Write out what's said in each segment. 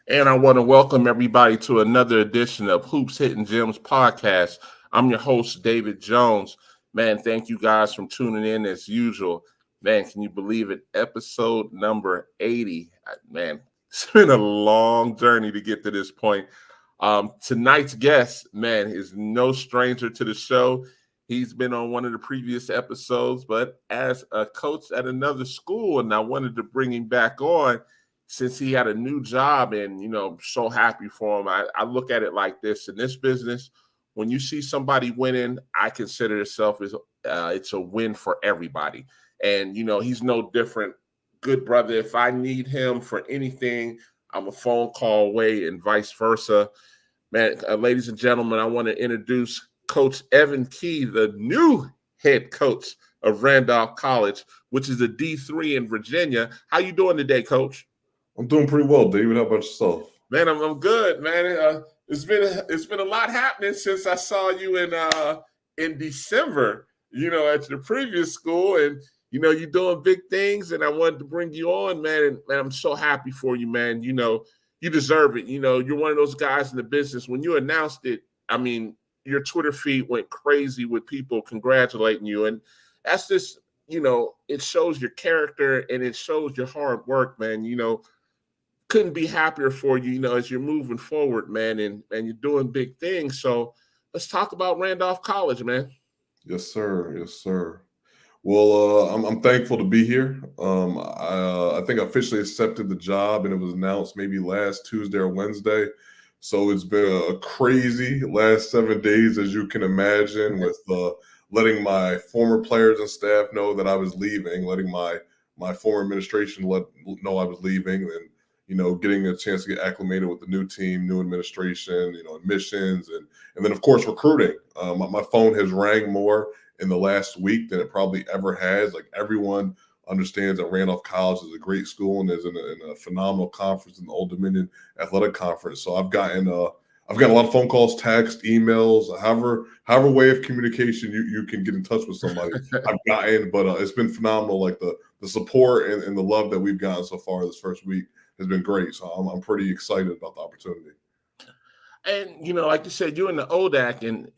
And I want to welcome everybody to another edition of Hoops Hitting Gems podcast. I'm your host, David Jones. Man, thank you guys for tuning in as usual. Man, can you believe it? Episode number 80. Man, it's been a long journey to get to this point. Tonight's guest, man, is no stranger to the show. He's been on one of the previous episodes, but as a coach at another school, and I wanted to bring him back on since he had a new job, and so happy for him. I look at it like this: in this business, when you see somebody winning, I consider itself as it's a win for everybody. And he's no different. Good brother. If I need him for anything, I'm a phone call away, and vice versa. Man, ladies and gentlemen, I want to introduce Coach Evan Key, the new head coach of Randolph College, which is a D3 in Virginia. How you doing today, Coach? I'm doing pretty well, David. How about yourself? Man, I'm good, man. It's been a lot happening since I saw you in December. At your previous school, and you're doing big things, and I wanted to bring you on, man. And man, I'm so happy for you, man. You deserve it. You're one of those guys in the business. When you announced it, I mean, your Twitter feed went crazy with people congratulating you, and that's just it shows your character and it shows your hard work, man. Couldn't be happier for you, as you're moving forward, man, and you're doing big things. So let's talk about Randolph College, man. Yes, sir. Yes, sir. Well, I'm thankful to be here. I think I officially accepted the job, and it was announced maybe last Tuesday or Wednesday. So it's been a crazy last 7 days, as you can imagine, with letting my former players and staff know that I was leaving, letting my former administration know I was leaving, and getting a chance to get acclimated with the new team, new administration, admissions, and then of course recruiting. My phone has rang more in the last week than it probably ever has. Like, everyone understands that Randolph College is a great school and is in a phenomenal conference in the Old Dominion Athletic Conference. So I've gotten a lot of phone calls, text, emails, however way of communication you can get in touch with somebody. I've gotten, but it's been phenomenal. Like the support and the love that we've gotten so far this first week has been great. So I'm pretty excited about the opportunity. And like you said, you're in the ODAC, and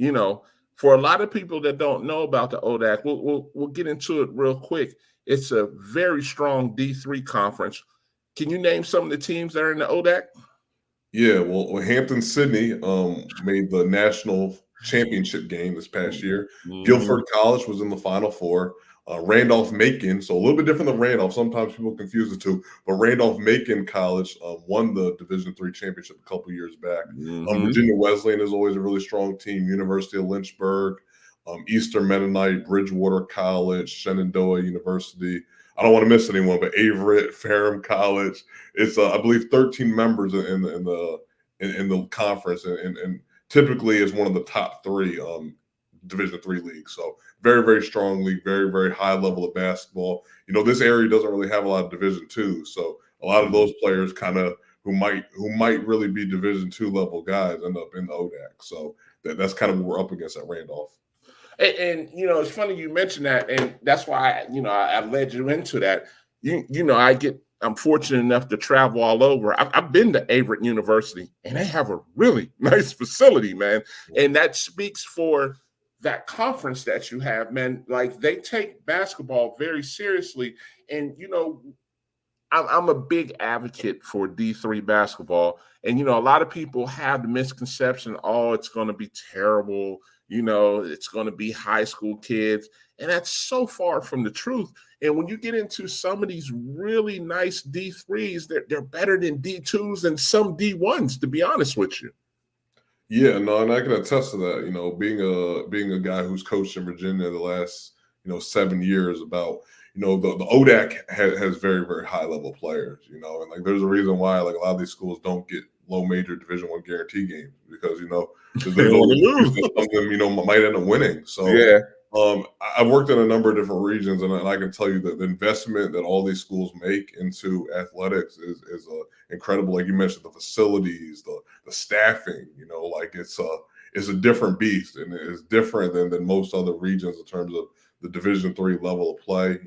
for a lot of people that don't know about the ODAC, we'll get into it real quick. It's a very strong D3 conference. Can you name some of the teams that are in the ODAC? Yeah, well, Hampton-Sydney made the national championship game this past year. Mm-hmm. Guilford College was in the Final Four. Randolph-Macon, so a little bit different than Randolph. Sometimes people confuse the two, but Randolph-Macon College won the Division III championship a couple years back. Mm-hmm. Virginia Wesleyan is always a really strong team. University of Lynchburg, Eastern Mennonite, Bridgewater College, Shenandoah University. I don't want to miss anyone, but Averett, Ferrum College. It's I believe 13 members in the conference, and typically is one of the top three Division III leagues. So very, very strong league, very, very high level of basketball. This area doesn't really have a lot of Division II, so a lot of those players kind of who might really be Division II level guys end up in the ODAC. So that's kind of what we're up against at Randolph. And it's funny you mentioned that, and that's why I led you into that. I'm fortunate enough to travel all over. I've been to Averett University, and they have a really nice facility, man. And that speaks for that conference that you have, man. Like, they take basketball very seriously, and I'm a big advocate for D3 basketball. And a lot of people have the misconception, oh, it's going to be terrible. It's going to be high school kids. And that's so far from the truth. And when you get into some of these really nice D3s, they're better than D2s and some D1s, to be honest with you. Yeah, no, and I can attest to that. Being a guy who's coached in Virginia the last 7 years, about the ODAC has very, very high level players. And like, there's a reason why like a lot of these schools don't get low major Division I guarantee games, because there's always some of them might end up winning. So yeah. I've worked in a number of different regions, and I can tell you that the investment that all these schools make into athletics is incredible. Like you mentioned, the facilities, the staffing. Like it's a different beast, and it's different than most other regions in terms of the Division III level of play.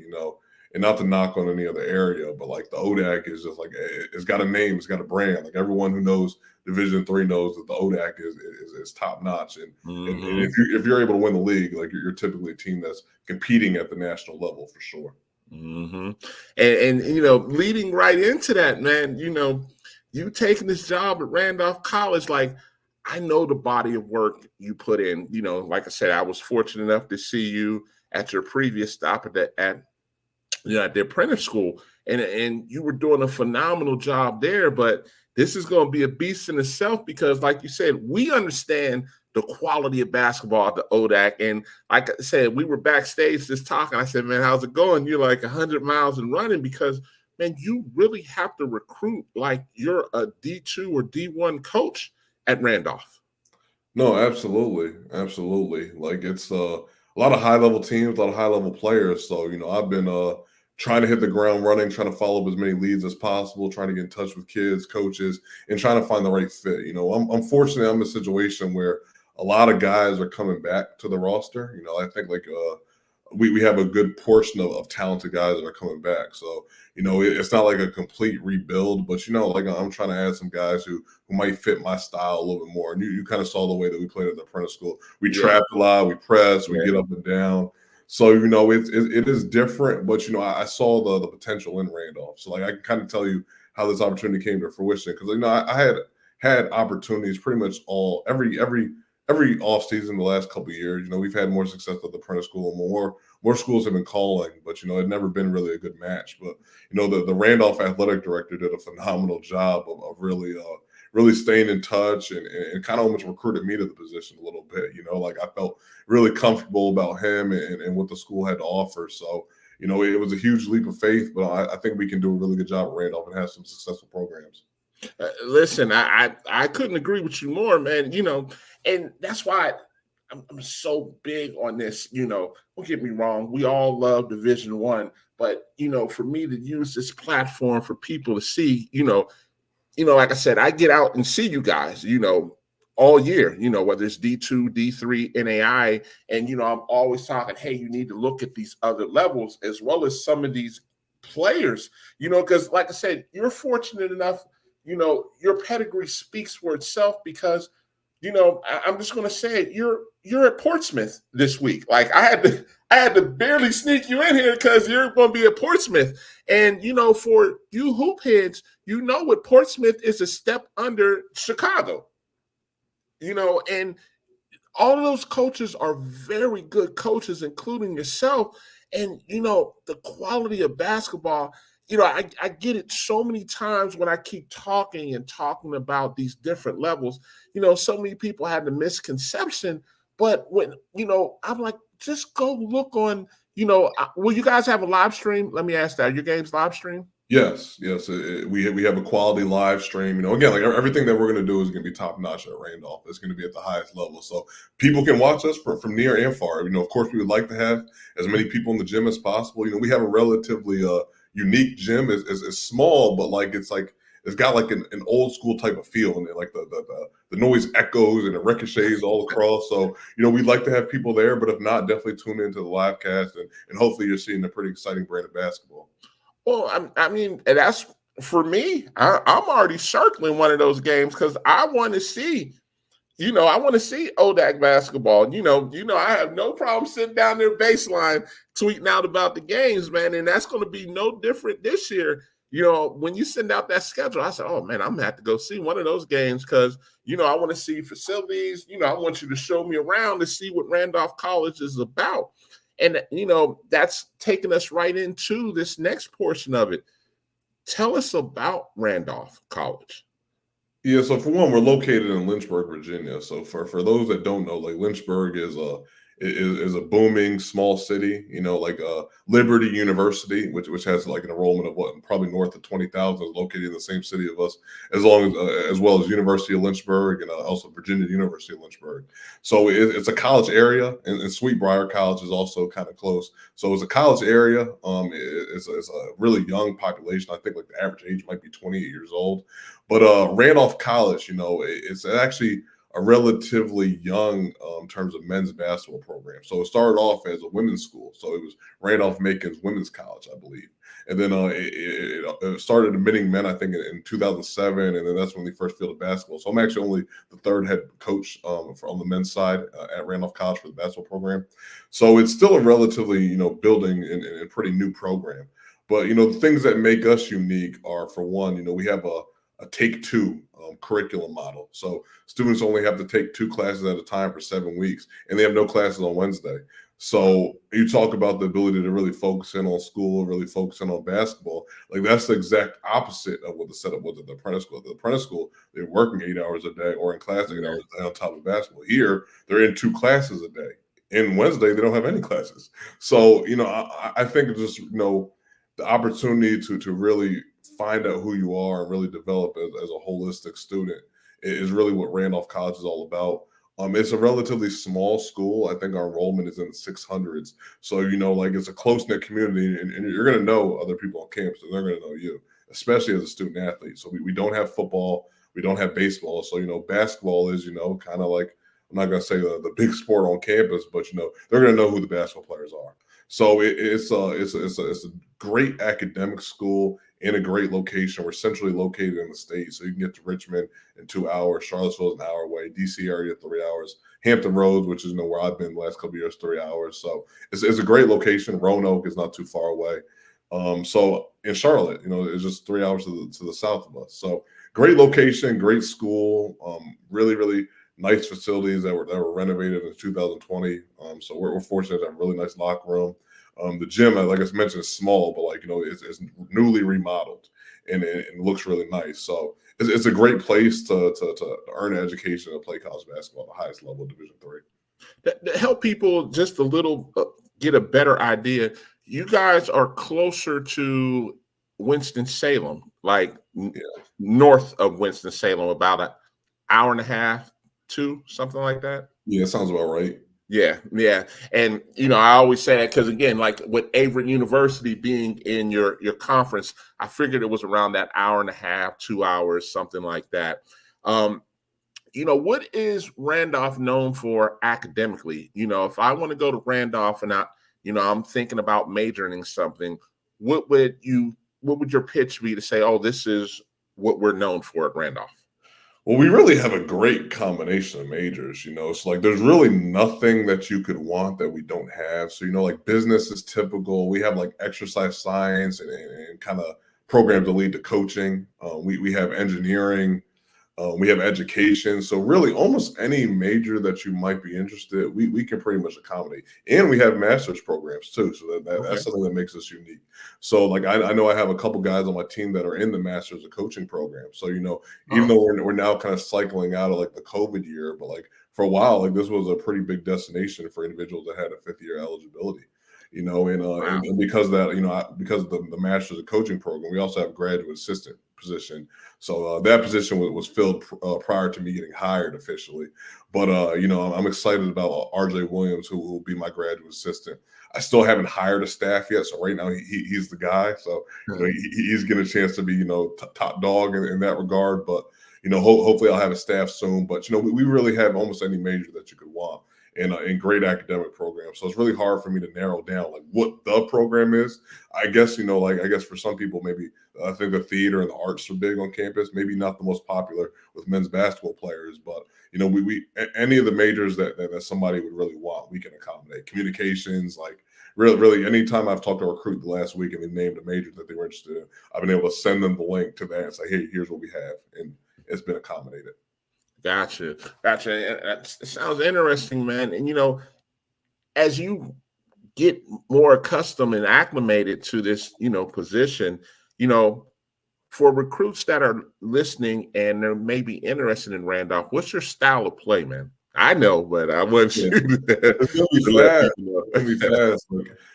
And not to knock on any other area, but like the ODAC is just like it's got a name, it's got a brand. Like everyone who knows Division III knows that the ODAC is top notch. And Mm-hmm. if you're able to win the league, like you're typically a team that's competing at the national level for sure. Mm-hmm. And you know, leading right into that, man, you know, you taking this job at Randolph College, like I know the body of work you put in. You know, like I said, I was fortunate enough to see you at your previous stop at at the apprentice school, and you were doing a phenomenal job there. But this is going to be a beast in itself because, like you said, we understand the quality of basketball at the ODAC. And like I said, we were backstage just talking. I said, man, how's it going? You're like 100 miles and running because, man, you really have to recruit like you're a D2 or D1 coach at Randolph. No, absolutely, absolutely. Like it's a lot of high level teams, a lot of high level players. So I've been trying to hit the ground running, trying to follow up as many leads as possible, trying to get in touch with kids, coaches, and trying to find the right fit. I'm fortunate. I'm in a situation where a lot of guys are coming back to the roster. I think like we have a good portion of talented guys that are coming back. So, it's not like a complete rebuild, but like I'm trying to add some guys who might fit my style a little bit more. And you kind of saw the way that we played at the apprentice school. We trapped a lot, we press, we get up and down. So, it is different, but I saw the potential in Randolph. So like I can kind of tell you how this opportunity came to fruition. Because I had opportunities pretty much every offseason the last couple of years. We've had more success at the apprentice school, and more schools have been calling, but it never been really a good match. But the Randolph athletic director did a phenomenal job of really staying in touch and kind of almost recruited me to the position a little bit. Like I felt really comfortable about him and what the school had to offer. So it was a huge leap of faith, but I think we can do a really good job at Randolph and have some successful programs. Listen, I couldn't agree with you more, man. And that's why I'm so big on this. Don't get me wrong, we all love Division I, but for me to use this platform for people to see, like I said, I get out and see you guys, all year, whether it's D2, D3, NAI, and I'm always talking, hey, you need to look at these other levels as well as some of these players, because like I said, you're fortunate enough. Your pedigree speaks for itself because, I'm just going to say it. You're at Portsmouth this week. Like I had to barely sneak you in here because you're going to be at Portsmouth. And, for you hoop heads, what Portsmouth is a step under Chicago, and all of those coaches are very good coaches, including yourself. And, the quality of basketball, I get it so many times when I keep talking about these different levels. So many people had the misconception, but when, I'm like, just go look on, will you guys have a live stream? Let me ask that. Your game's live stream? Yes. We have a quality live stream. Again, like everything that we're going to do is going to be top notch at Randolph. It's going to be at the highest level, so people can watch us from near and far. Of course, we would like to have as many people in the gym as possible. We have a relatively unique gym. It's small, but it's got like an old school type of feel, and like the noise echoes and it ricochets all across. So we'd like to have people there, but if not, definitely tune into the live cast, and hopefully you're seeing a pretty exciting brand of basketball. Well, I mean, and that's for me. I'm already circling one of those games because I want to see, I want to see ODAC basketball. I have no problem sitting down there baseline tweeting out about the games, man. And that's going to be no different this year. When you send out that schedule, I said, oh man, I'm gonna have to go see one of those games because I want to see facilities. I want you to show me around to see what Randolph College is about. And, that's taking us right into this next portion of it. Tell us about Randolph College. Yeah, so for one, we're located in Lynchburg, Virginia. So for those that don't know, like Lynchburg is a booming small city. Like Liberty University, which has like an enrollment of probably north of 20,000, is located in the same city of us, as well as University of Lynchburg and also Virginia University of Lynchburg. So it's a college area, and Sweetbriar College is also kind of close. So it's a college area. It's a really young population. I think like the average age might be 28 years old. But Randolph College, it's actually a relatively young in terms of men's basketball program. So it started off as a women's school. So it was Randolph-Macon's Women's College, I believe. And then it started admitting men, I think, in 2007, and then that's when they first fielded basketball. So I'm actually only the third head coach on the men's side at Randolph College for the basketball program. So it's still a relatively, building and pretty new program. But, the things that make us unique are, for one, we have a take two curriculum model. So students only have to take 2 classes at a time for 7 weeks, and they have no classes on Wednesday. So you talk about the ability to really focus in on school, really focus in on basketball. Like, that's the exact opposite of what the setup was at the apprentice school. At the apprentice school, they're working 8 hours a day or in class 8 hours a day on top of basketball. Here, they're in 2 classes a day. And Wednesday, they don't have any classes. So, I think it's just, the opportunity to really find out who you are and really develop as a holistic student is really what Randolph College is all about. It's a relatively small school. I think our enrollment is in the 600s. So, it's a close-knit community, and you're going to know other people on campus, and they're going to know you, especially as a student athlete. So we don't have football. We don't have baseball. So, basketball is, kind of like, I'm not going to say the big sport on campus, but, they're going to know who the basketball players are. So it's a great academic school in a great location. We're centrally located in the state, so you can get to Richmond in 2 hours. Charlottesville is an hour away. DC area 3 hours. Hampton Roads, which is where I've been the last couple of years, 3 hours. So it's a great location. Roanoke is not too far away. So in Charlotte, it's just 3 hours to the south of us. So great location, great school. Really, really nice facilities that were renovated in 2020. So we're fortunate to have a really nice locker room. The gym, like I mentioned, is small, but it's newly remodeled and it looks really nice. So it's a great place to earn an education and play college basketball at the highest level, Division III. To help people just a little get a better idea, you guys are closer to Winston-Salem, north of Winston-Salem, about an hour and a half, 2, something like that. Yeah, sounds about right. Yeah. And, I always say that because, again, like with Averett University being in your conference, I figured it was around that hour and a half, 2 hours, something like that. What is Randolph known for academically? If I want to go to Randolph and I'm thinking about majoring in something, what would your pitch be to say, oh, this is what we're known for at Randolph? Well, we really have a great combination of majors, so there's really nothing that you could want that we don't have. So, business is typical. We have exercise science and kind of programs that lead to coaching. We have engineering. We have education. So really almost any major that you might be interested, we can pretty much accommodate. And we have master's programs too. So that's something that makes us unique. So I know I have a couple guys on my team that are in the master's of coaching program. So, even though we're now kind of cycling out of the COVID year, but for a while, this was a pretty big destination for individuals that had a 5th year eligibility. And because of that, because of the master's of coaching program, we also have a graduate assistant position. So that position was filled prior to me getting hired officially. But, I'm excited about RJ Williams, who will be my graduate assistant. I still haven't hired a staff yet. So right now he's the guy. So he's getting a chance to be, top dog in that regard. But, hopefully I'll have a staff soon. But, we really have almost any major that you could want. And great academic programs. So it's really hard for me to narrow down what the program is. I guess, I guess for some people, maybe I think the theater and the arts are big on campus, maybe not the most popular with men's basketball players, but we any of the majors that somebody would really want, we can accommodate. Communications, really anytime I've talked to a recruit the last week and they named a major that they were interested in, I've been able to send them the link to that and say, hey, here's what we have. And it's been accommodated. Gotcha. It sounds interesting, man. And, as you get more accustomed and acclimated to this, position, for recruits that are listening and they're maybe interested in Randolph, what's your style of play, man? I know, but I want you to let people know. It's gonna be fast.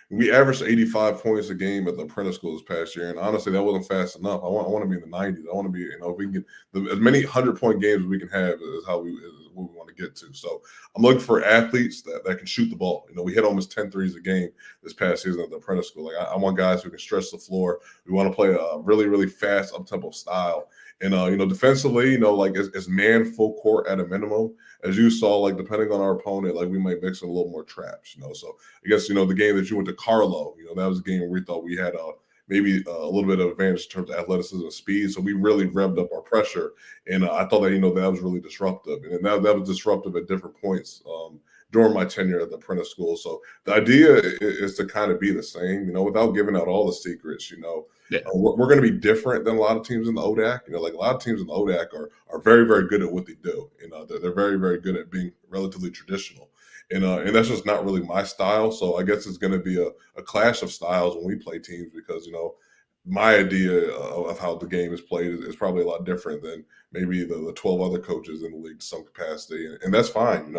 We averaged 85 points a game at the apprentice school this past year, and honestly, that wasn't fast enough. I want to be in the 90s. I want to be, if we can get as many 100-point games as we can have is what we want to get to. So I'm looking for athletes that can shoot the ball. We hit almost 10 threes a game this past season at the apprentice school. I want guys who can stretch the floor. We want to play a really, really fast up-tempo style. And defensively, like it's man full court at a minimum. As you saw, like depending on our opponent, like we might mix in a little more traps. So I guess the game that you went to Carlo, that was a game where we thought we had maybe a little bit of advantage in terms of athleticism and speed. So we really revved up our pressure, and I thought that that was really disruptive, and that was disruptive at different points during my tenure at the apprentice school. So the idea is to kind of be the same, without giving out all the secrets. Yeah. We're going to be different than a lot of teams in the ODAC. Like a lot of teams in the ODAC are very, very good at what they do. They're very, very good at being relatively traditional. And that's just not really my style. So I guess it's going to be a clash of styles when we play teams because, my idea of how the game is played is probably a lot different than maybe the 12 other coaches in the league to some capacity. And that's fine.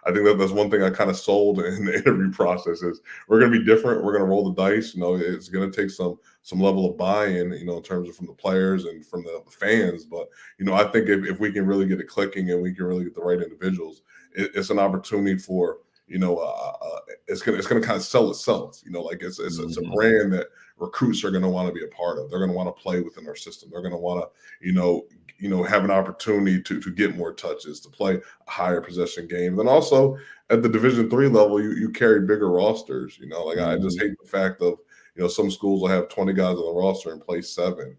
I think that's one thing I kind of sold in the interview process is we're going to be different. We're going to roll the dice. It's going to take some level of buy-in, in terms of from the players and from the fans. But, I think if we can really get it clicking and we can really get the right individuals, it's an opportunity for, it's gonna kind of sell itself. It's a brand that recruits are going to want to be a part of. They're going to want to play within our system. They're going to want to, have an opportunity to get more touches, to play a higher possession game. Then also at the Division III level, you carry bigger rosters. I just hate the fact of some schools will have 20 guys on the roster and play 7.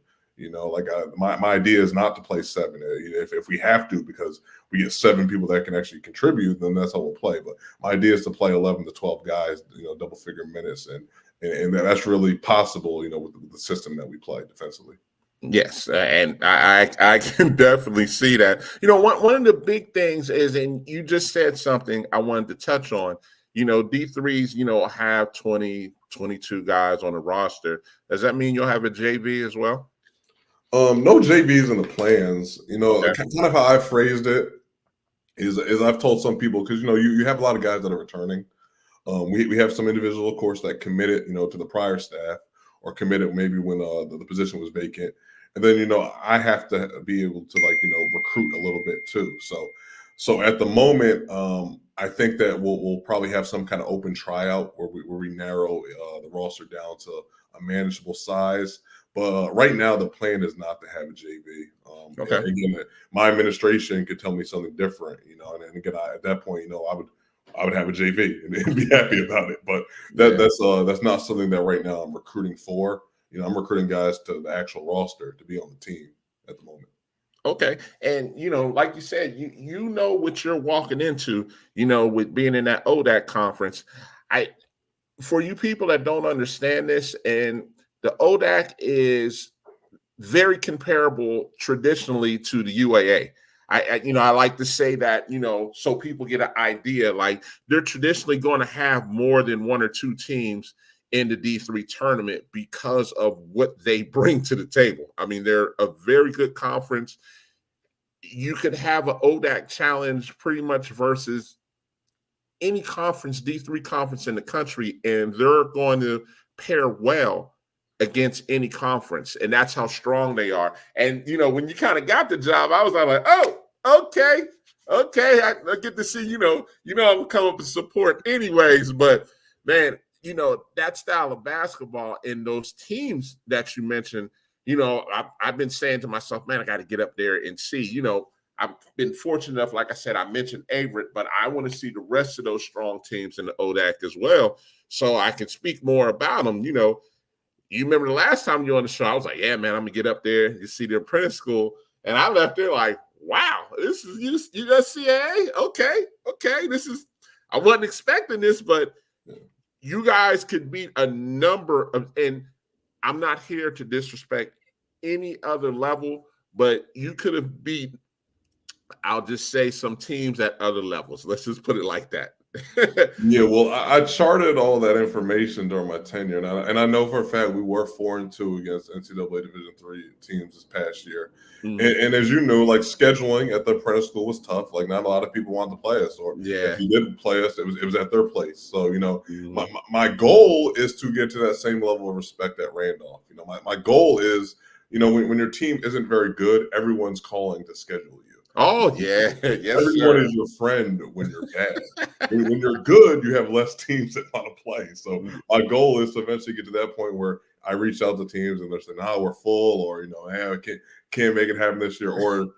My idea is not to play 7. If we have to, because we get 7 people that can actually contribute, then that's how we'll play. But my idea is to play 11 to 12 guys, double figure minutes, and that's really possible, with the system that we play defensively. Yes, and I can definitely see that. One of the big things is, and you just said something I wanted to touch on. D3s, have 20, 22 guys on the roster. Does that mean you'll have a JV as well? No JVs in the plans. Okay. Kind of how I phrased it is I've told some people, because you have a lot of guys that are returning. We have some individuals, of course, that committed, to the prior staff or committed maybe when the position was vacant. And then, I have to be able to recruit a little bit too. So at the moment, I think that we'll probably have some kind of open tryout where we narrow the roster down to a manageable size. But right now, the plan is not to have a JV. Okay. Again, my administration could tell me something different, and again, at that point, I would have a JV and be happy about it. But that's not something that right now I'm recruiting for. I'm recruiting guys to the actual roster to be on the team at the moment. Okay. And, like you said, you know what you're walking into, with being in that ODAC conference. For you people that don't understand this, and the ODAC is very comparable traditionally to the UAA. I like to say that, so people get an idea, like they're traditionally going to have more than 1 or 2 teams in the D3 tournament because of what they bring to the table. I mean, they're a very good conference. You could have an ODAC challenge pretty much versus any conference, D3 conference in the country, and they're going to pair well against any conference, and that's how strong they are. And when you kind of got the job, I was like, oh, okay, I get to see, I'm gonna come up and support anyways. But man, that style of basketball and those teams that you mentioned, I've been saying to myself, man, I got to get up there and see. I've been fortunate enough, like I said, I mentioned Averett, but I want to see the rest of those strong teams in the ODAC as well, so I can speak more about them. You remember the last time you were on the show, I was like, yeah, man, I'm going to get up there. You see the apprentice school. And I left there like, wow, this is USCAA? Okay. I wasn't expecting this, but you guys could beat a number of, and I'm not here to disrespect any other level, but you could have beat, I'll just say, some teams at other levels. Let's just put it like that. Yeah, well, I charted all that information during my tenure, and I know for a fact we were 4-2 against NCAA Division III teams this past year. Mm-hmm. And as you know, scheduling at the apprentice school was tough. Not a lot of people wanted to play us, or if you didn't play us, it was at their place. So mm-hmm. my goal is to get to that same level of respect at Randolph. My goal is when your team isn't very good, everyone's calling to schedule you. Oh, yeah. Yes, everyone is your friend when you're bad. when you're good, you have less teams that want to play. So my goal is to eventually get to that point where I reach out to teams and they're saying, "No, we're full," or hey, I can't make it happen this year, or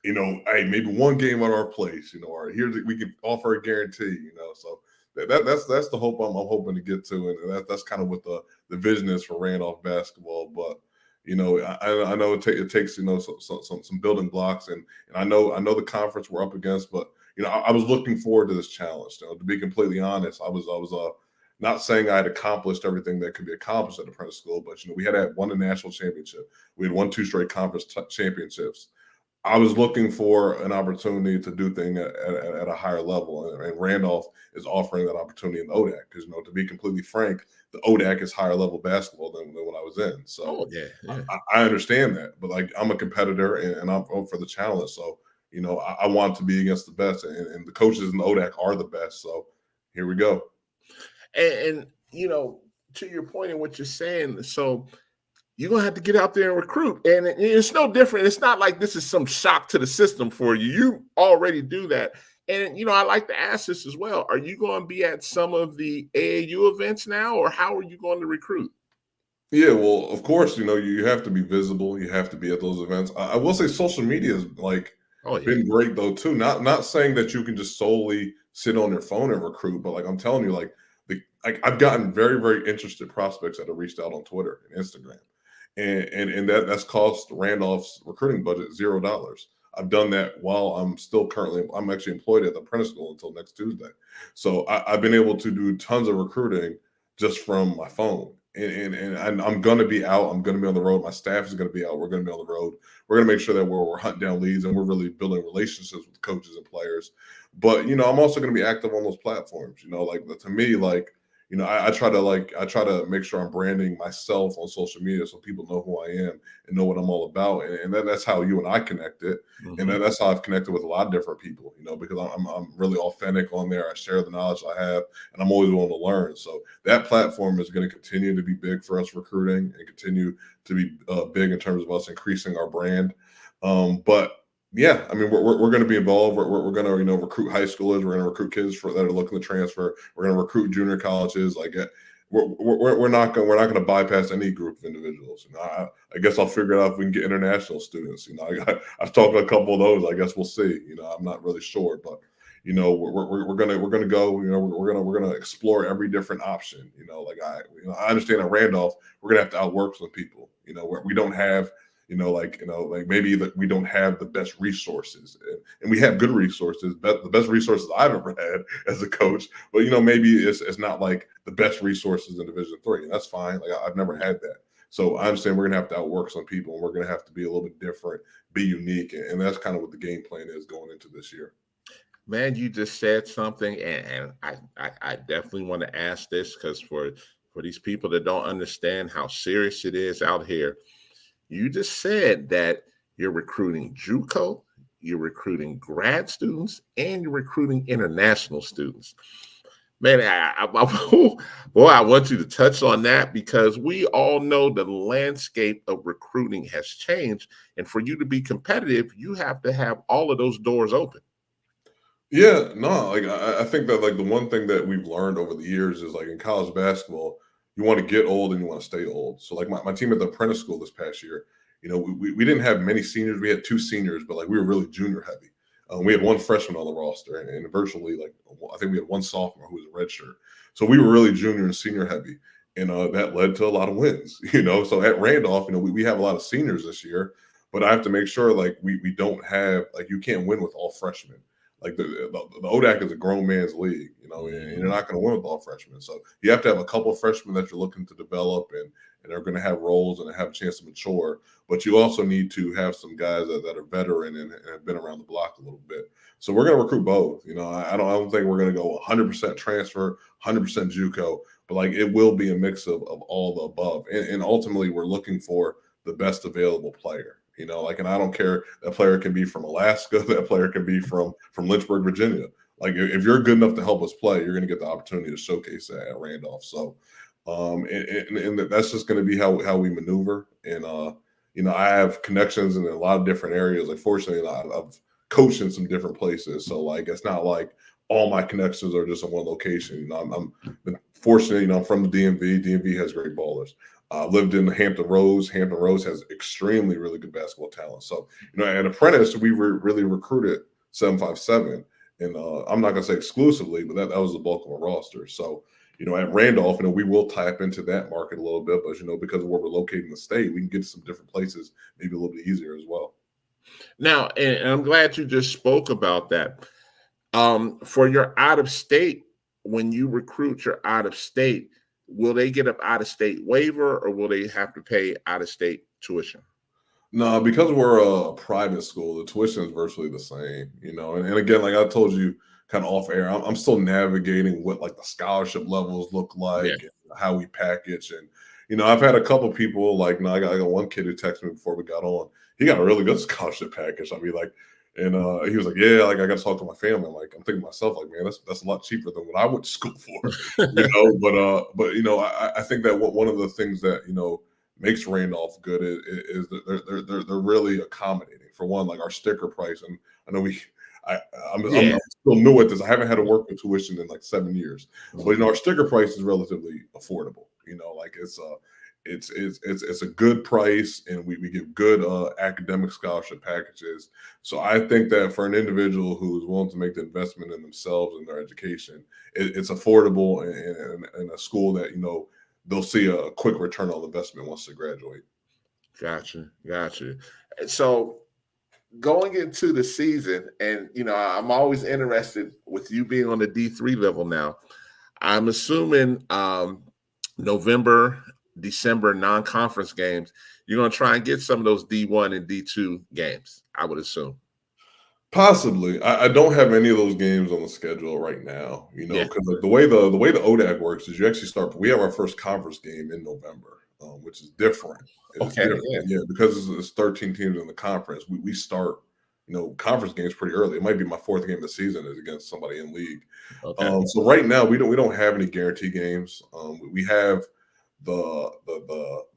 hey, maybe one game on our place, or we can offer a guarantee, So that's the hope I'm hoping to get to, and that's kind of what the vision is for Randolph basketball. But I know it takes some building blocks, and I know the conference we're up against, but I was looking forward to this challenge. To be completely honest, I was not saying I had accomplished everything that could be accomplished at the Prentice School, but we had won a national championship. We had won 2 straight conference championships. I was looking for an opportunity to do things at a higher level, and Randolph is offering that opportunity in the ODAC. Because to be completely frank, the ODAC is higher level basketball than when I was in. So I understand that, but I'm a competitor and I'm up for the challenge. So I want to be against the best, and the coaches in the ODAC are the best. So here we go. And to your point in what you're saying, so you're going to have to get out there and recruit. And it's no different. It's not like this is some shock to the system for you. You already do that. And, I like to ask this as well. Are you going to be at some of the AAU events now, or how are you going to recruit? Yeah, well, of course, you have to be visible. You have to be at those events. I will say social media has been great though too. Not saying that you can just solely sit on your phone and recruit, but I'm telling you, I've gotten very, very interested prospects that have reached out on Twitter and Instagram. And that's cost Randolph's recruiting budget $0. I've done that while I'm actually employed at the Prentice School until next Tuesday. So I've been able to do tons of recruiting just from my phone. And I'm going to be out. I'm going to be on the road. My staff is going to be out. We're going to be on the road. We're going to make sure that we're hunting down leads, and we're really building relationships with coaches and players. But I'm also going to be active on those platforms. To me, I try to make sure I'm branding myself on social media so people know who I am and know what I'm all about. And that's how you and I connected. Mm-hmm. And that's how I've connected with a lot of different people, because I'm really authentic on there. I share the knowledge I have, and I'm always willing to learn. So that platform is going to continue to be big for us recruiting and continue to be big in terms of us increasing our brand. But yeah, I mean, we're going to be involved. We're going to recruit high schoolers. We're going to recruit kids that are looking to transfer. We're going to recruit junior colleges. We're not going to bypass any group of individuals. I guess I'll figure it out if we can get international students. I've talked to a couple of those. I guess we'll see. I'm not really sure, but we're gonna go. We're gonna explore every different option. I understand at Randolph we're gonna have to outwork some people. We don't have. Maybe that we don't have the best resources, and we have good resources, but the best resources I've ever had as a coach. But maybe it's not like the best resources in Division III, and that's fine. I've never had that, so I understand we're gonna have to outwork some people, and we're gonna have to be a little bit different, be unique, and that's kind of what the game plan is going into this year. Man, you just said something, and I definitely want to ask this because for these people that don't understand how serious it is out here. You just said that you're recruiting JUCO, you're recruiting grad students, and you're recruiting international students. Man, I want you to touch on that because we all know the landscape of recruiting has changed. And for you to be competitive, you have to have all of those doors open. Yeah, no, I think that the one thing that we've learned over the years is in college basketball, you want to get old and you want to stay old. So my team at the Prentice School this past year, we didn't have many seniors. We had 2 seniors, but we were really junior heavy. We had 1 freshman on the roster, and virtually I think we had 1 sophomore who was a redshirt. So we were really junior and senior heavy, and that led to a lot of wins. So at Randolph, we have a lot of seniors this year, but I have to make sure we don't have you can't win with all freshmen. The ODAC is a grown man's league, and you're not going to win with all freshmen. So you have to have a couple of freshmen that you're looking to develop and are going to have roles and have a chance to mature. But you also need to have some guys that are veteran and have been around the block a little bit. So we're going to recruit both. I don't think we're going to go 100% transfer, 100% JUCO, but it will be a mix of all the above. And ultimately, we're looking for the best available player. And I don't care, that player can be from Alaska, that player can be from Lynchburg, Virginia. If you're good enough to help us play, you're going to get the opportunity to showcase that at Randolph. So, and that's just going to be how we maneuver. And, I have connections in a lot of different areas. Fortunately, I've coached in some different places. So it's not all my connections are just in one location. I'm fortunate, I'm from the DMV. DMV has great ballers. Lived in Hampton Roads. Hampton Roads has extremely really good basketball talent. So, at Apprentice, we really recruited 757. And I'm not going to say exclusively, but that was the bulk of our roster. So, at Randolph, we will tap into that market a little bit. But, because of where we're located in the state, we can get to some different places maybe a little bit easier as well. Now, and I'm glad you just spoke about that. For your out of state, when you recruit your out of state, will they get an out of state waiver or will they have to pay out of state tuition? No, because we're a private school, the tuition is virtually the same, and again, like I told you kind of off air, I'm still navigating what like the scholarship levels look like Yeah. and how we package. And, I've had a couple people like, I got one kid who texted me before we got on. He got a really good scholarship package. I mean, like, and he was like, yeah, like I got to talk to my family. I'm thinking to myself, like, man, that's a lot cheaper than what I went to school for, but I think that one of the things that, makes Randolph good is that they're really accommodating. For one, like our sticker price, and I know I'm still new at this. I haven't had to work with tuition in like 7 years, but our sticker price is relatively affordable. Like it's a good price, and we give good academic scholarship packages. So I think that for an individual who's willing to make the investment in themselves and their education, it's affordable and a school that they'll see a quick return on investment once they graduate. Gotcha. So going into the season, and I'm always interested with you being on the D3 level now. I'm assuming November, December non-conference games, you're going to try and get some of those D1 and D2 games, I would assume. Possibly. I don't have any of those games on the schedule right now, because the way the ODAC works is you actually we have our first conference game in November, which is different. Yeah, because it's 13 teams in the conference. We start, conference games pretty early. It might be my fourth game of the season is against somebody in league. Okay. So right now we don't have any guarantee games. We have the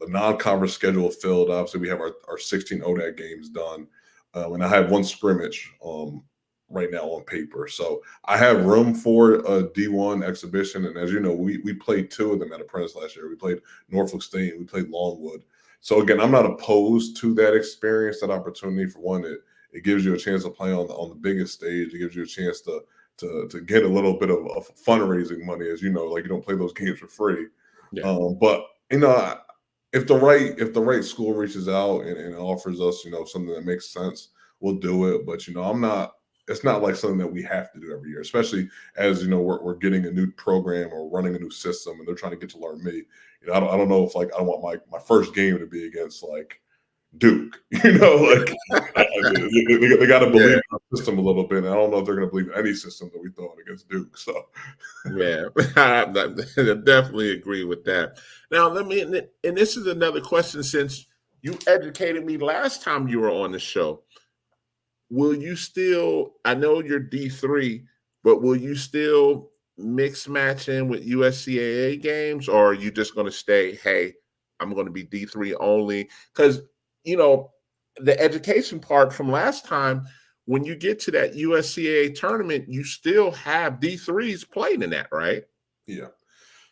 non-conference schedule filled. Obviously, we have our 16 ODAC games done. And I have one scrimmage right now on paper. So I have room for a D1 exhibition. And as you know, we played two of them at Apprentice last year. We played Norfolk State and we played Longwood. So again, I'm not opposed to that experience, that opportunity. For one, it gives you a chance to play on the biggest stage. It gives you a chance to get a little bit of fundraising money. As you know, like you don't play those games for free. Yeah. But if the right school reaches out and offers us, something that makes sense, we'll do it. But it's not like something that we have to do every year, especially as we're getting a new program or running a new system and they're trying to get to learn me. I don't know if I want my first game to be against like Duke, they got to believe in our system a little bit. And I don't know if they're going to believe any system that we throw in against Duke. So, yeah, I definitely agree with that. Now, and this is another question since you educated me last time you were on the show. Will you still, I know you're D3, but will you still mix match in with USCAA games, or are you just going to stay, hey, I'm going to be D3 only? Because the education part from last time, when you get to that USCAA tournament, you still have D3s playing in that, right? Yeah.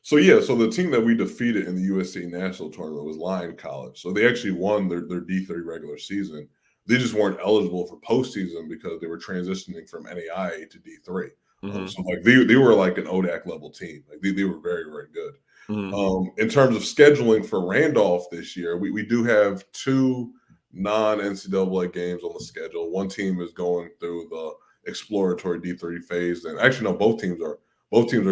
So the team that we defeated in the USCAA national tournament was Lyon College. So they actually won their D3 regular season. They just weren't eligible for postseason because they were transitioning from NAIA to D3. Mm-hmm. So like they were like an ODAC level team. Like they were very, very good. Mm-hmm. In terms of scheduling for Randolph this year, we do have two non-NCAA games on the schedule. One team is going through the exploratory D3 phase, and actually, no, both teams are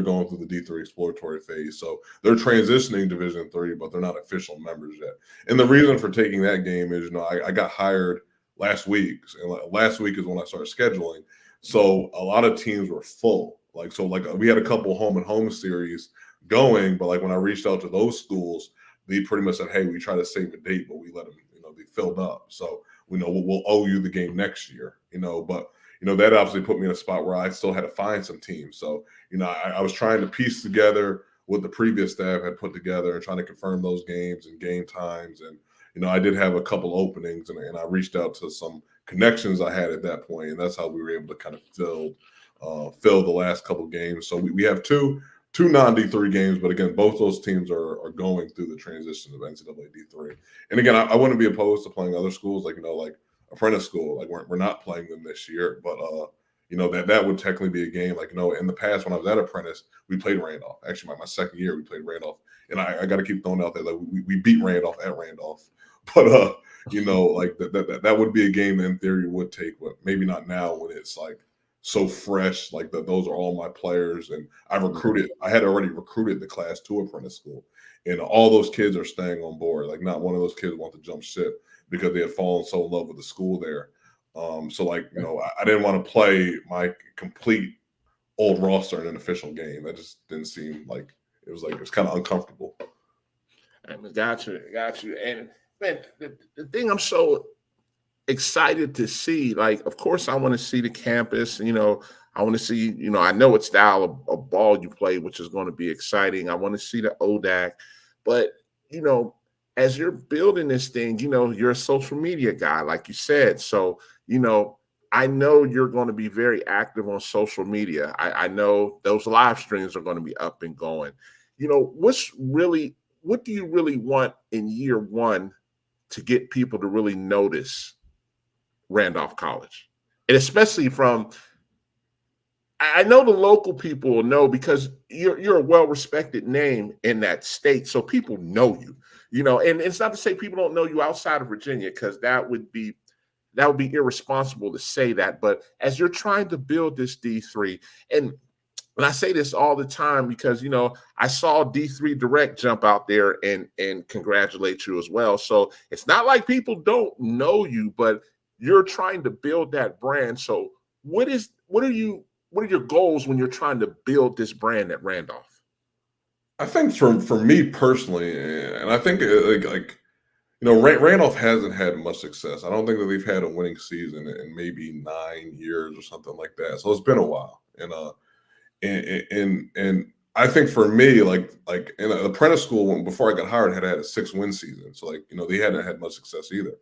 going through the D3 exploratory phase. So they're transitioning Division III, but they're not official members yet. And the reason for taking that game is, I got hired last week, and last week is when I started scheduling. So a lot of teams were full. We had a couple home and home series going, but like when I reached out to those schools, they pretty much said, hey, we try to save a date, but we let them, they filled up. So we know we'll owe you the game next year, but that obviously put me in a spot where I still had to find some teams. So, I was trying to piece together what the previous staff had put together and trying to confirm those games and game times. And, I did have a couple openings and I reached out to some connections I had at that point. And that's how we were able to kind of fill the last couple games. So we have two two non-D3 games, but again, both those teams are going through the transition of NCAA D3. And again, I wouldn't be opposed to playing other schools, like like Apprentice School. Like we're not playing them this year, but that would technically be a game. Like in the past when I was at Apprentice, we played Randolph. Actually, my second year we played Randolph, and I got to keep throwing out there like we beat Randolph at Randolph, but like that would be a game that in theory would take, but maybe not now when it's like so fresh. Like those are all my players, and I had already recruited the class to Apprentice School, and all those kids are staying on board. Like not one of those kids want to jump ship because they had fallen so in love with the school there. So like I didn't want to play my complete old roster in an official game. That just didn't seem like it was kind of uncomfortable. I mean, got you. And man, the thing I'm so excited to see, like, of course, I want to see the campus. I want to see, I know what style of ball you play, which is going to be exciting. I want to see the ODAC, but as you're building this thing, you're a social media guy, like you said. So, I know you're going to be very active on social media. I know those live streams are going to be up and going. What do you really want in year one to get people to really notice Randolph College? And especially I know the local people will know because you're a well-respected name in that state. So people know you, and it's not to say people don't know you outside of Virginia, because that would be irresponsible to say that. But as you're trying to build this D3, and I say this all the time because, I saw D3 Direct jump out there and congratulate you as well. So it's not like people don't know you, but you're trying to build that brand. So what are your goals when you're trying to build this brand at Randolph? I think for me personally, and I think Randolph hasn't had much success. I don't think that they've had a winning season in maybe 9 years or something like that. So it's been a while, and I think for me, like in an Apprentice School, before I got hired, had a 6-win season. So they hadn't had much success either.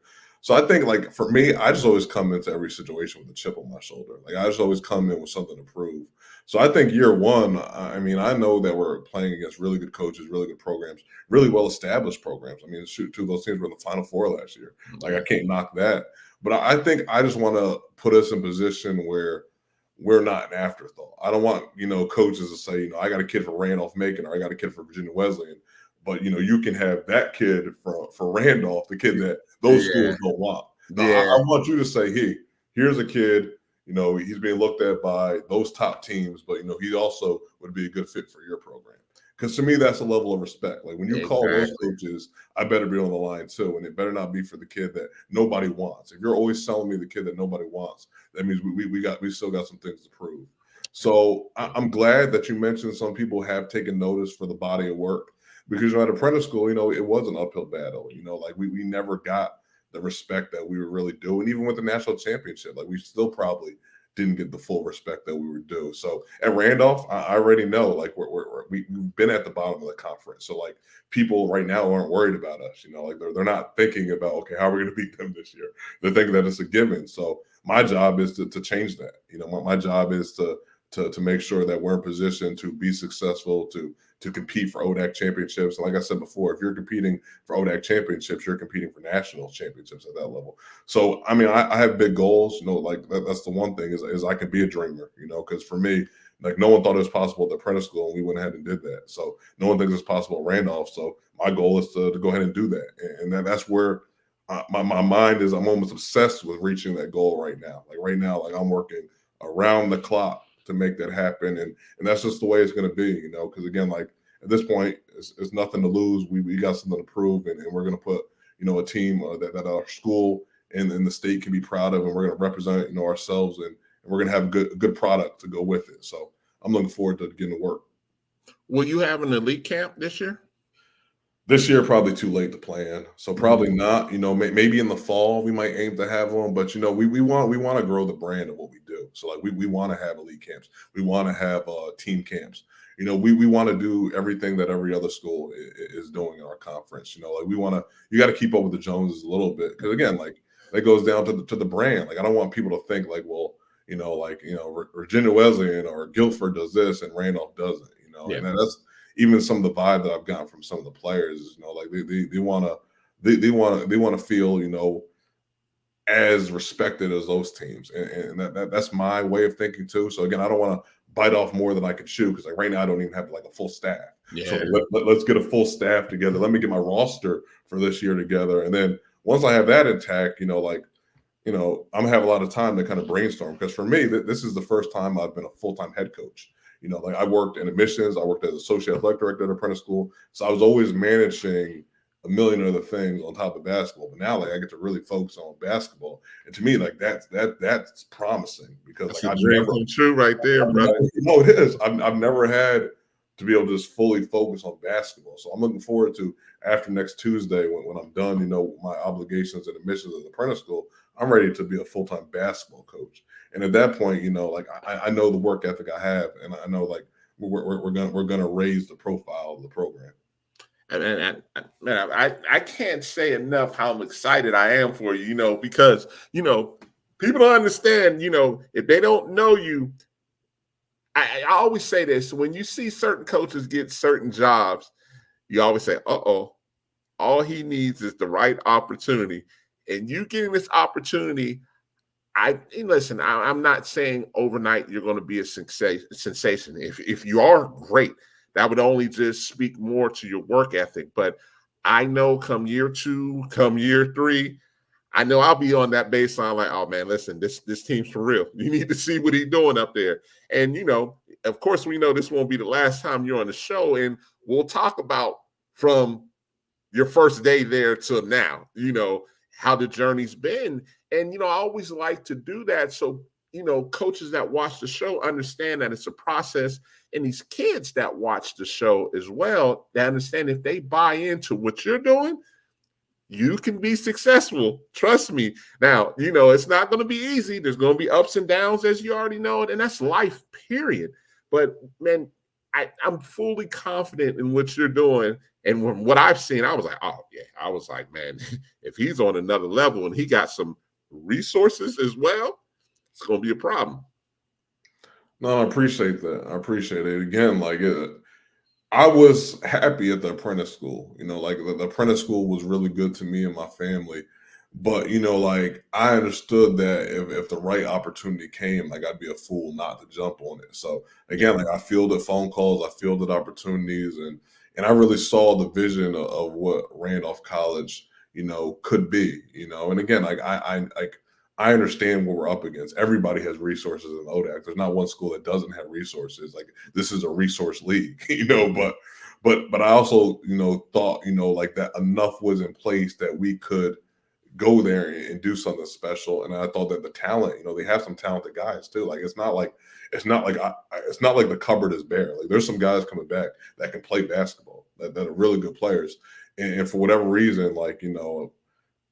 So I think like for me, I just always come into every situation with a chip on my shoulder. Like I just always come in with something to prove. So I think year one, I mean, I know that we're playing against really good coaches, really good programs, really well-established programs. I mean, shoot, two of those teams were in the Final Four last year. Like I can't knock that. But I think I just want to put us in position where we're not an afterthought. I don't want, coaches to say, I got a kid for Randolph-Macon or I got a kid for Virginia Wesleyan. But, you can have that kid for Randolph, the kid that those schools don't want. Now, I want you to say, hey, here's a kid, he's being looked at by those top teams, but, he also would be a good fit for your program. Because to me, that's a level of respect. Like when you call those coaches, I better be on the line too. And it better not be for the kid that nobody wants. If you're always selling me the kid that nobody wants, that means we still got some things to prove. So I'm glad that you mentioned some people have taken notice for the body of work. Because at Apprentice School, it was an uphill battle. Like we never got the respect that we were really due. And even with the national championship, like we still probably didn't get the full respect that we were due. So at Randolph, I already know like we've been at the bottom of the conference. So like people right now aren't worried about us. Like they're not thinking about, okay, how are we going to beat them this year? They're thinking that it's a given. So my job is to change that. My job is to make sure that we're in position to be successful, to compete for ODAC championships. And like I said before, if you're competing for ODAC championships, you're competing for national championships at that level. So, I mean, I have big goals, like that's the one thing is I can be a dreamer, because for me, like no one thought it was possible at the Apprentice School and we went ahead and did that. So no one thinks it's possible at Randolph. So my goal is to go ahead and do that. And that's where my mind is. I'm almost obsessed with reaching that goal right now. Like right now, like I'm working around the clock to make that happen. And that's just the way it's going to be, because again, like at this point, it's nothing to lose. We got something to prove, and we're going to put, a team that our school and the state can be proud of, and we're going to represent, ourselves, and we're going to have a good product to go with it. So I'm looking forward to getting to work. Will you have an elite camp this year? This year, probably too late to plan. So probably not. Maybe in the fall we might aim to have one. But we want to grow the brand of what we do. So like we want to have elite camps. We want to have team camps. We want to do everything that every other school is doing in our conference. Like you got to keep up with the Joneses a little bit, because again, like that goes down to the brand. Like I don't want people to think like, well, Virginia Wesleyan or Guilford does this and Randolph doesn't. know, and that's even some of the vibe that I've gotten from some of the players is, you know, like they want to feel, you know, as respected as those teams, and that's my way of thinking too. So again, I don't want to bite off more than I can chew because like right now I don't even have like a full staff. Yeah. So let's get a full staff together. Let me get my roster for this year together, and then once I have that intact, you know, like, you know, I'm gonna have a lot of time to kind of brainstorm because for me, this is the first time I've been a full-time head coach. You know, like I worked in admissions, I worked as associate athletic director at apprentice school, so I was always managing a million other things on top of basketball. But now, like I get to really focus on basketball, and to me, like that's promising because That's like a dream come true right there, brother. No, it is. I've never had to be able to just fully focus on basketball. So I'm looking forward to after next Tuesday when I'm done, you know, my obligations and admissions at the apprentice school, I'm ready to be a full-time basketball coach. And at that point, you know, like I know the work ethic I have, and I know like we're gonna raise the profile of the program. And man, I can't say enough how excited I am for you, you know, because, you know, people don't understand, you know, if they don't know you, I always say this, when you see certain coaches get certain jobs, you always say, uh-oh, all he needs is the right opportunity. And you getting this opportunity, listen, I'm not saying overnight you're going to be a sensation. If you are, great. That would only just speak more to your work ethic. But I know come year 2, come year 3, I know I'll be on that baseline like, oh man, listen, this team's for real. You need to see what he's doing up there. And you know, of course, we know this won't be the last time you're on the show, and we'll talk about from your first day there till now, you know, how the journey's been. And, you know, I always like to do that. So, you know, coaches that watch the show understand that it's a process. And these kids that watch the show as well, they understand if they buy into what you're doing, you can be successful. Trust me. Now, you know, it's not going to be easy. There's going to be ups and downs, as you already know, and that's life, period. But, man, I'm fully confident in what you're doing. And from what I've seen, I was like, oh, yeah. I was like, man, if he's on another level and he got some resources as well, it's going to be a problem. No, I appreciate that. I appreciate it. Again, like I was happy at the apprentice school. You know, like the apprentice school was really good to me and my family. But, you know, like I understood that if the right opportunity came, like I'd be a fool not to jump on it. So again, like I fielded phone calls, I fielded opportunities, and I really saw the vision of what Randolph College, you know, could be, you know. And again, like I understand what we're up against. Everybody has resources in ODAC. There's not one school that doesn't have resources. Like this is a resource league, you know, but I also, you know, thought, you know, like that enough was in place that we could go there and do something special. And I thought that the talent, you know, they have some talented guys too. Like it's not like it's not like the cupboard is bare. Like there's some guys coming back that can play basketball that are really good players. And for whatever reason, like, you know,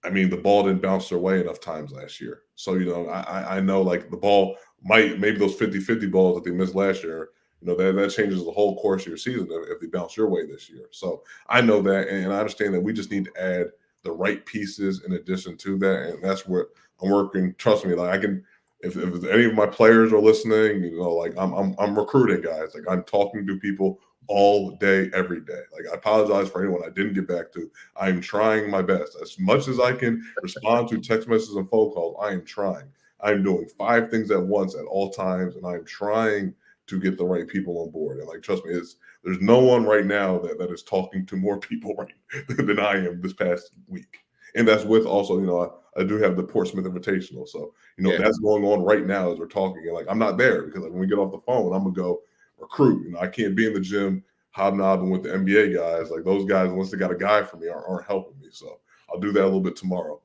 I mean, the ball didn't bounce their way enough times last year. So, you know, I know like the ball maybe those 50-50 balls that they missed last year, you know, that changes the whole course of your season if they bounce your way this year. So I know that, and I understand that we just need to add the right pieces in addition to that. And that's what I'm working. Trust me, like I can, if any of my players are listening, you know, like I'm recruiting guys. Like I'm talking to people all day, every day. Like I apologize for anyone I didn't get back to. I'm trying my best. As much as I can respond to text messages and phone calls, I am trying. I'm doing 5 things at once at all times, and I'm trying to get the right people on board. And like, trust me, there's no one right now that is talking to more people than I am this past week. And that's with also, you know, I do have the Portsmouth Invitational. So, you know, that's going on right now as we're talking. And like, I'm not there because like, when we get off the phone, I'm going to go recruit. You know, I can't be in the gym hobnobbing with the NBA guys. Like those guys, unless they got a guy for me, aren't helping me. So I'll do that a little bit tomorrow.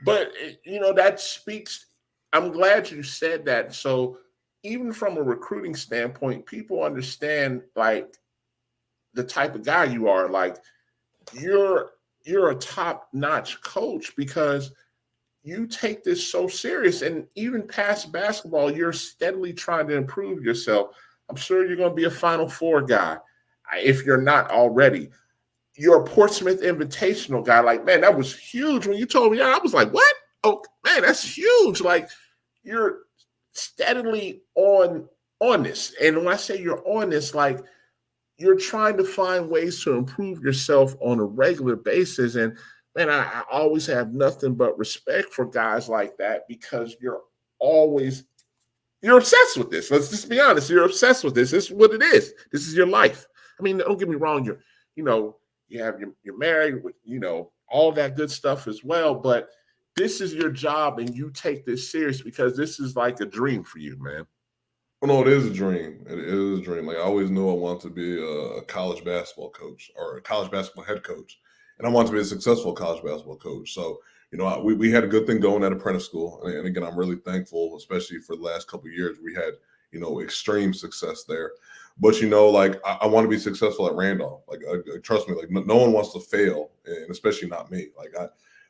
But, you know, that speaks, I'm glad you said that. So even from a recruiting standpoint, people understand like the type of guy you are. Like you're a top-notch coach because you take this so serious. And even past basketball, you're steadily trying to improve yourself. I'm sure you're going to be a Final Four guy if you're not already. You're a Portsmouth Invitational guy. Like, man, that was huge. When you told me that, I was like, what? Oh, man, that's huge. Like, you're steadily on this. And when I say you're on this, like, you're trying to find ways to improve yourself on a regular basis. And man, I always have nothing but respect for guys like that because you're obsessed with this. Let's just be honest. You're obsessed with this. This is what it is. This is your life. I mean, don't get me wrong. You're married with, all that good stuff as well. But this is your job and you take this serious because this is like a dream for you, man. Well, no, it is a dream. It is a dream. Like I always knew I wanted to be a college basketball coach or a college basketball head coach, and I wanted to be a successful college basketball coach. So, we had a good thing going at apprentice school, and again, I'm really thankful, especially for the last couple of years. We had extreme success there. But like I want to be successful at Randolph. Like trust me, like no one wants to fail, and especially not me. Like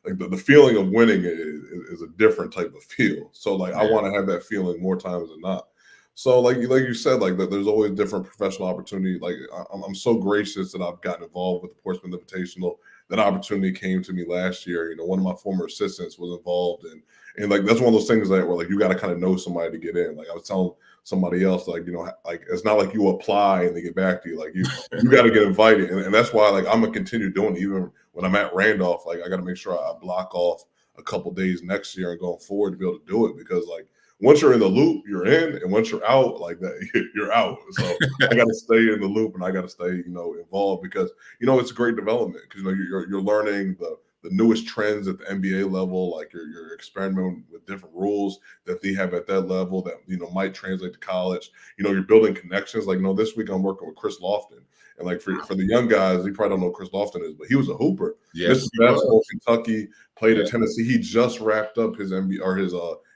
the feeling of winning is a different type of feel. So like I want to have that feeling more times than not. So like you said, like that there's always different professional opportunity. Like I'm so gracious that I've gotten involved with the Portsmouth Invitational. That opportunity came to me last year. One of my former assistants was involved, and like that's one of those things that where like you got to kind of know somebody to get in. Like I was telling somebody else, like like it's not like you apply and they get back to you. Like you got to get invited, and that's why like I'm gonna continue doing it even when I'm at Randolph. Like I got to make sure I block off a couple days next year and going forward to be able to do it because like. Once you're in the loop, you're in, and once you're out, like that, you're out. So I got to stay in the loop, and I got to stay, involved because it's a great development because you're learning the newest trends at the NBA level, like you're experimenting with different rules that they have at that level that might translate to college. You're building connections. Like this week I'm working with Chris Lofton, and like for the young guys, you probably don't know who Chris Lofton is, but he was a hooper. Yes, Mr. Basketball, Kentucky, played at Tennessee. He just wrapped up his NBA or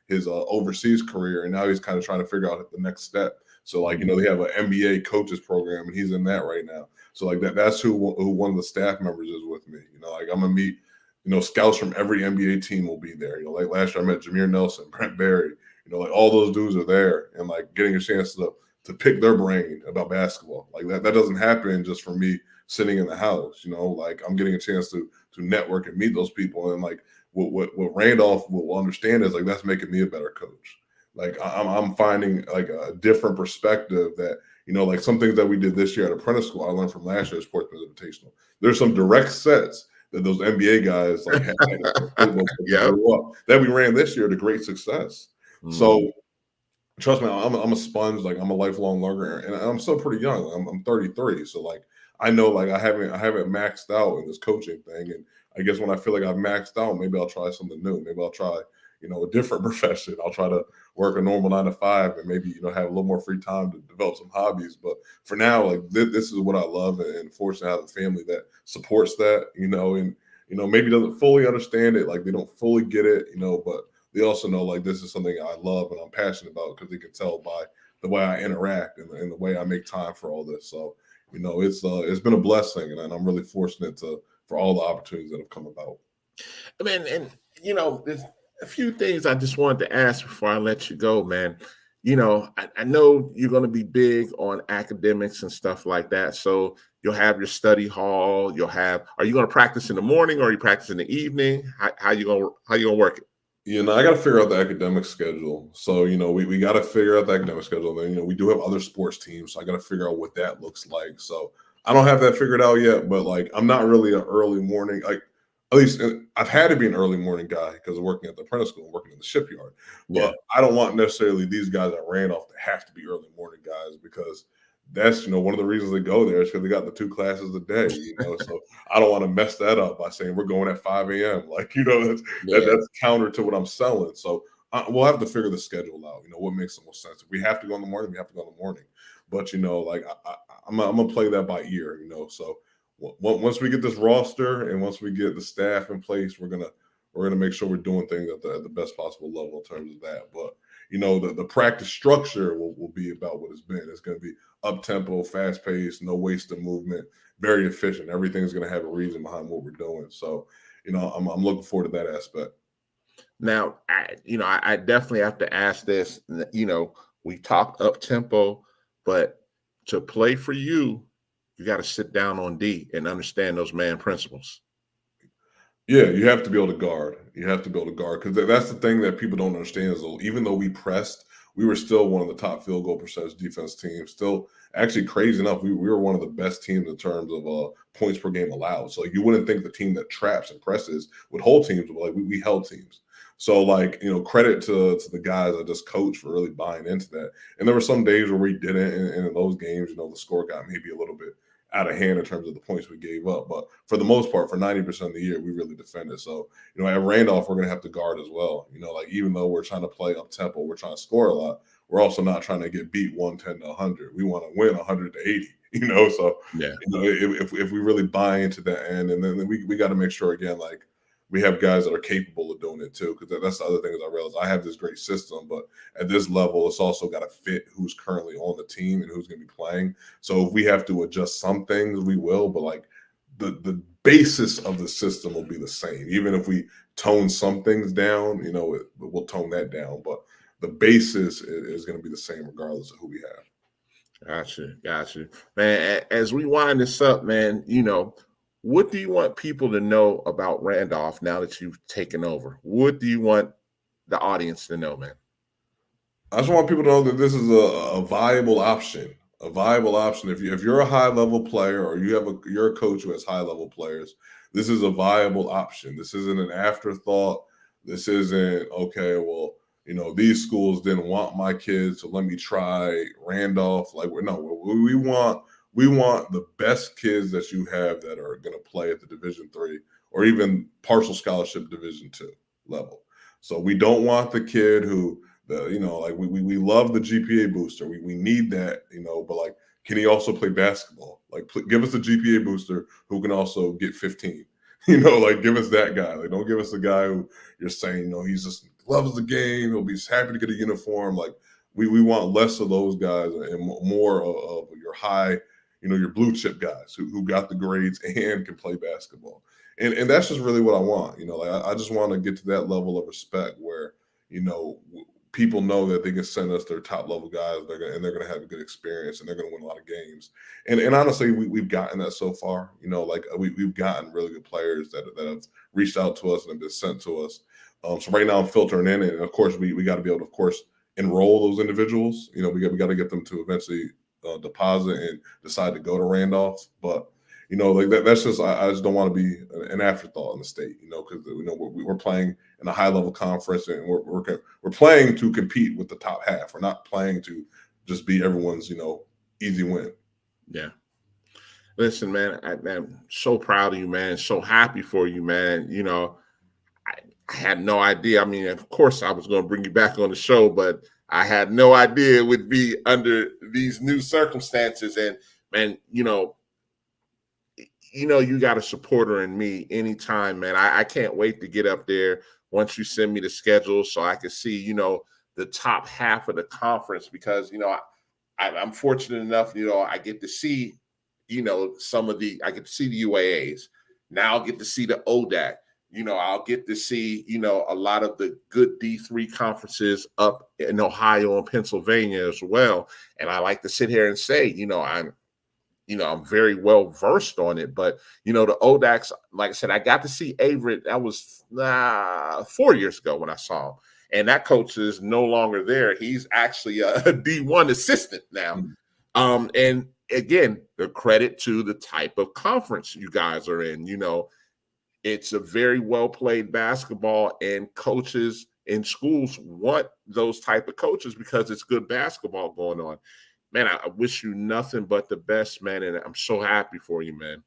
his overseas career, and now he's kind of trying to figure out the next step. So like they have an NBA coaches program, and he's in that right now. So like that's who one of the staff members is with me. Like I'm gonna meet scouts from every NBA team will be there. Like last year I met Jameer Nelson, Brent Barry. Like all those dudes are there, and like getting a chance to pick their brain about basketball. Like that doesn't happen just for me sitting in the house. Like I'm getting a chance to network and meet those people, and like. What Randolph will understand is like that's making me a better coach. Like I'm finding like a different perspective that like some things that we did this year at apprentice school I learned from last year's Portsmouth Invitational. There's some direct sets that those NBA guys like had that we ran this year to great success. So trust me, I'm a sponge. Like I'm a lifelong learner, and I'm still pretty young. I'm 33, so like I know like I haven't maxed out in this coaching thing, and I guess when I feel like I've maxed out, maybe I'll try something new. Maybe I'll try, a different profession. I'll try to work a normal 9 to 5 and maybe, have a little more free time to develop some hobbies. But for now, like this is what I love, and fortunately I have a family that supports that, and, maybe doesn't fully understand it. Like they don't fully get it, but they also know like this is something I love and I'm passionate about because they can tell by the way I interact and the way I make time for all this. So, it's been a blessing, and I'm really fortunate for all the opportunities that have come about. I mean, and there's a few things I just wanted to ask before I let you go, man. I know you're going to be big on academics and stuff like that. So you'll have your study hall. Are you going to practice in the morning or are you practice in the evening? How you gonna work it? I got to figure out the academic schedule. So, we got to figure out the academic schedule. And then, we do have other sports teams. So I got to figure out what that looks like. So I don't have that figured out yet, but like, I'm not really an early morning, like at least I've had to be an early morning guy because of working at the apprentice school and working in the shipyard. But I don't want necessarily these guys that ran off to have to be early morning guys because that's, one of the reasons they go there is because they got the 2 classes a day, so I don't want to mess that up by saying we're going at 5 a.m. Like, that's counter to what I'm selling. So we'll have to figure the schedule out, what makes the most sense. If we have to go in the morning, we have to go in the morning. But, like I'm going to play that by ear, so once we get this roster and once we get the staff in place, we're gonna make sure we're doing things at the best possible level in terms of that. But the practice structure will be about what it's been. It's going to be up tempo, fast paced, no waste of movement, very efficient. Everything's going to have a reason behind what we're doing. So I'm looking forward to that aspect. Now, I definitely have to ask this. We talked up tempo, but to play for you, you got to sit down on D and understand those man principles. Yeah, you have to be able to guard. You have to be able to guard because that's the thing that people don't understand is even though we pressed, we were still one of the top field goal percentage defense teams. Still, actually, crazy enough, we were one of the best teams in terms of points per game allowed. So like, you wouldn't think the team that traps and presses would hold teams, but like we held teams. So like, credit to the guys I just coached for really buying into that. And there were some days where we didn't, and in those games, the score got maybe a little bit out of hand in terms of the points we gave up. But for the most part, for 90% of the year, we really defended. So, at Randolph, we're going to have to guard as well. Like even though we're trying to play up tempo, we're trying to score a lot. We're also not trying to get beat 110 to 100. We want to win 100 to 80. So Yeah. If we really buy into that end, and then we got to make sure again, like we have guys that are capable of doing it too, because that's the other thing is I realize I have this great system, but at this level, it's also got to fit who's currently on the team and who's going to be playing. So if we have to adjust some things, we will, but like the basis of the system will be the same. Even if we tone some things down, we'll tone that down, but the basis is going to be the same regardless of who we have. Gotcha. Man, as we wind this up, man, what do you want people to know about Randolph now that you've taken over? What do you want the audience to know, man? I just want people to know that this is a viable option. A viable option. If you're a high level player or you're a coach who has high level players, this is a viable option. This isn't an afterthought. This isn't okay. Well, these schools didn't want my kids, so let me try Randolph. Like we want the best kids that you have that are going to play at the Division III or even partial scholarship Division II level. So we don't want the kid who we love the GPA booster. We need that, but like, can he also play basketball? Like, give us a GPA booster who can also get 15. Like give us that guy. Like, don't give us a guy who you're saying, he's just loves the game. He'll be happy to get a uniform. Like we want less of those guys and more of your high, your blue chip guys who got the grades and can play basketball. And that's just really what I want. Like I just want to get to that level of respect where, people know that they can send us their top level guys. They're going to have a good experience and they're going to win a lot of games. And honestly, we've gotten that so far. We've gotten really good players that have reached out to us and have been sent to us. So right now I'm filtering in, and of course we got to be able to, of course, enroll those individuals. We got to get them to eventually deposit and decide to go to Randolph. But like that's just I just don't want to be an afterthought in the state. Because we're playing in a high level conference and we're playing to compete with the top half. We're not playing to just be everyone's easy win. Yeah. Listen, man, I'm so proud of you, man. So happy for you, man. I had no idea. I mean, of course, I was going to bring you back on the show, but I had no idea it would be under these new circumstances. And man, you got a supporter in me anytime, man. I can't wait to get up there once you send me the schedule so I can see, the top half of the conference because, I'm fortunate enough, I get to see, I get to see the UAAs. Now I'll get to see the ODAC. I'll get to see, a lot of the good D3 conferences up in Ohio and Pennsylvania as well. And I like to sit here and say, I'm very well versed on it, but the ODACs, like I said, I got to see Averett. That was 4 years ago when I saw him, and that coach is no longer there. He's actually a D1 assistant now. And again, the credit to the type of conference you guys are in. It's a very well played basketball, and coaches in schools want those type of coaches because it's good basketball going on. Man, I wish you nothing but the best, man, and I'm so happy for you, man.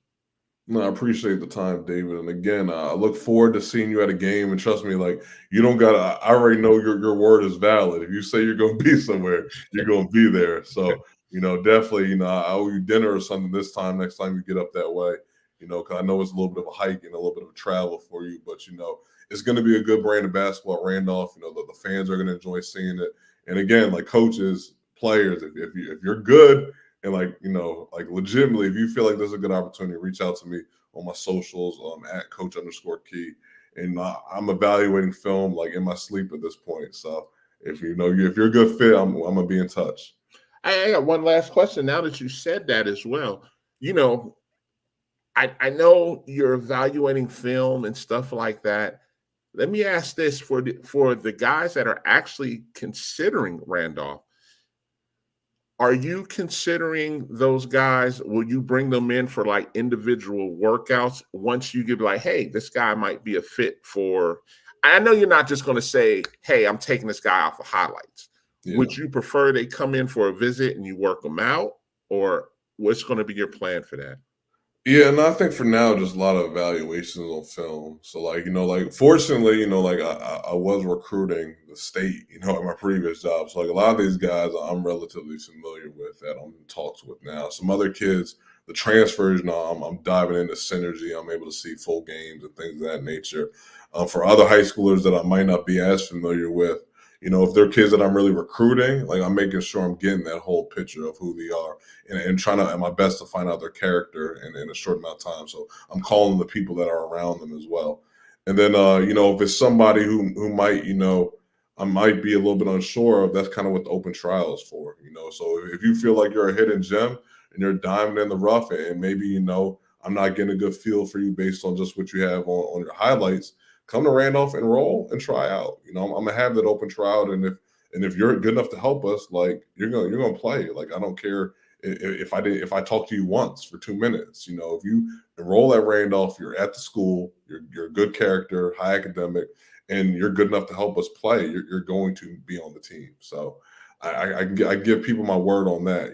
No, I appreciate the time, David. And again, I look forward to seeing you at a game. And trust me, like you don't gotta. I already know your word is valid. If you say you're going to be somewhere, you're going to be there. So definitely, I owe you dinner or something this time. Next time you get up that way, because I know it's a little bit of a hike and a little bit of a travel for you, but it's going to be a good brand of basketball at Randolph. The fans are going to enjoy seeing it. And again, like coaches, players, if you're good. And like legitimately, if you feel like there's a good opportunity, reach out to me on my socials at coach_key. And I'm evaluating film like in my sleep at this point. So if you're a good fit, I'm gonna be in touch. I got one last question. Now that you said that as well, I know you're evaluating film and stuff like that. Let me ask this for the guys that are actually considering Randolph. Are you considering those guys? Will you bring them in for like individual workouts once you give like, hey, this guy might be a fit for? I know you're not just going to say, hey, I'm taking this guy off of highlights. Yeah. Would you prefer they come in for a visit and you work them out, or what's going to be your plan for that? Yeah, and I think for now, just a lot of evaluations on film. So, like, like, fortunately, like, I was recruiting the state, at my previous job. So, like, a lot of these guys I'm relatively familiar with that I'm in talks with now. Some other kids, the transfers, I'm diving into synergy. I'm able to see full games and things of that nature. For other high schoolers that I might not be as familiar with, if they're kids that I'm really recruiting, like, I'm making sure I'm getting that whole picture of who they are and trying to at my best to find out their character in a short amount of time. So I'm calling the people that are around them as well. And then if it's somebody who might, I might be a little bit unsure of, that's kind of what the open trial is for, So if you feel like you're a hidden gem and you're diamond in the rough and maybe, I'm not getting a good feel for you based on just what you have on your highlights, come to Randolph, enroll and try out. I'm gonna have that open trial, and if you're good enough to help us, like you're gonna play. Like I don't care if I talk to you once for 2 minutes. If you enroll at Randolph, you're at the school, you're a good character, high academic, and you're good enough to help us play. You're going to be on the team. So I give people my word on that.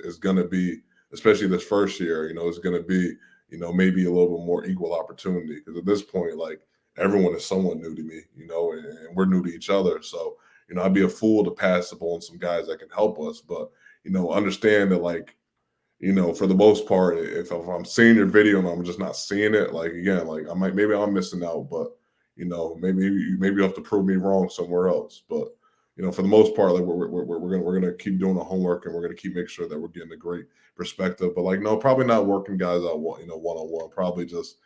It's going to be, especially this first year. It's going to be maybe a little bit more equal opportunity, because at this point, like, everyone is someone new to me, and we're new to each other. So, I'd be a fool to pass up on some guys that can help us. But, understand that, like, for the most part, if I'm seeing your video and I'm just not seeing it, like, again, like maybe I'm missing out, but, maybe you have to prove me wrong somewhere else. But, for the most part, like we're gonna keep doing the homework, and we're gonna keep making sure that we're getting a great perspective. But, like, no, probably not working guys out, one on one. Probably just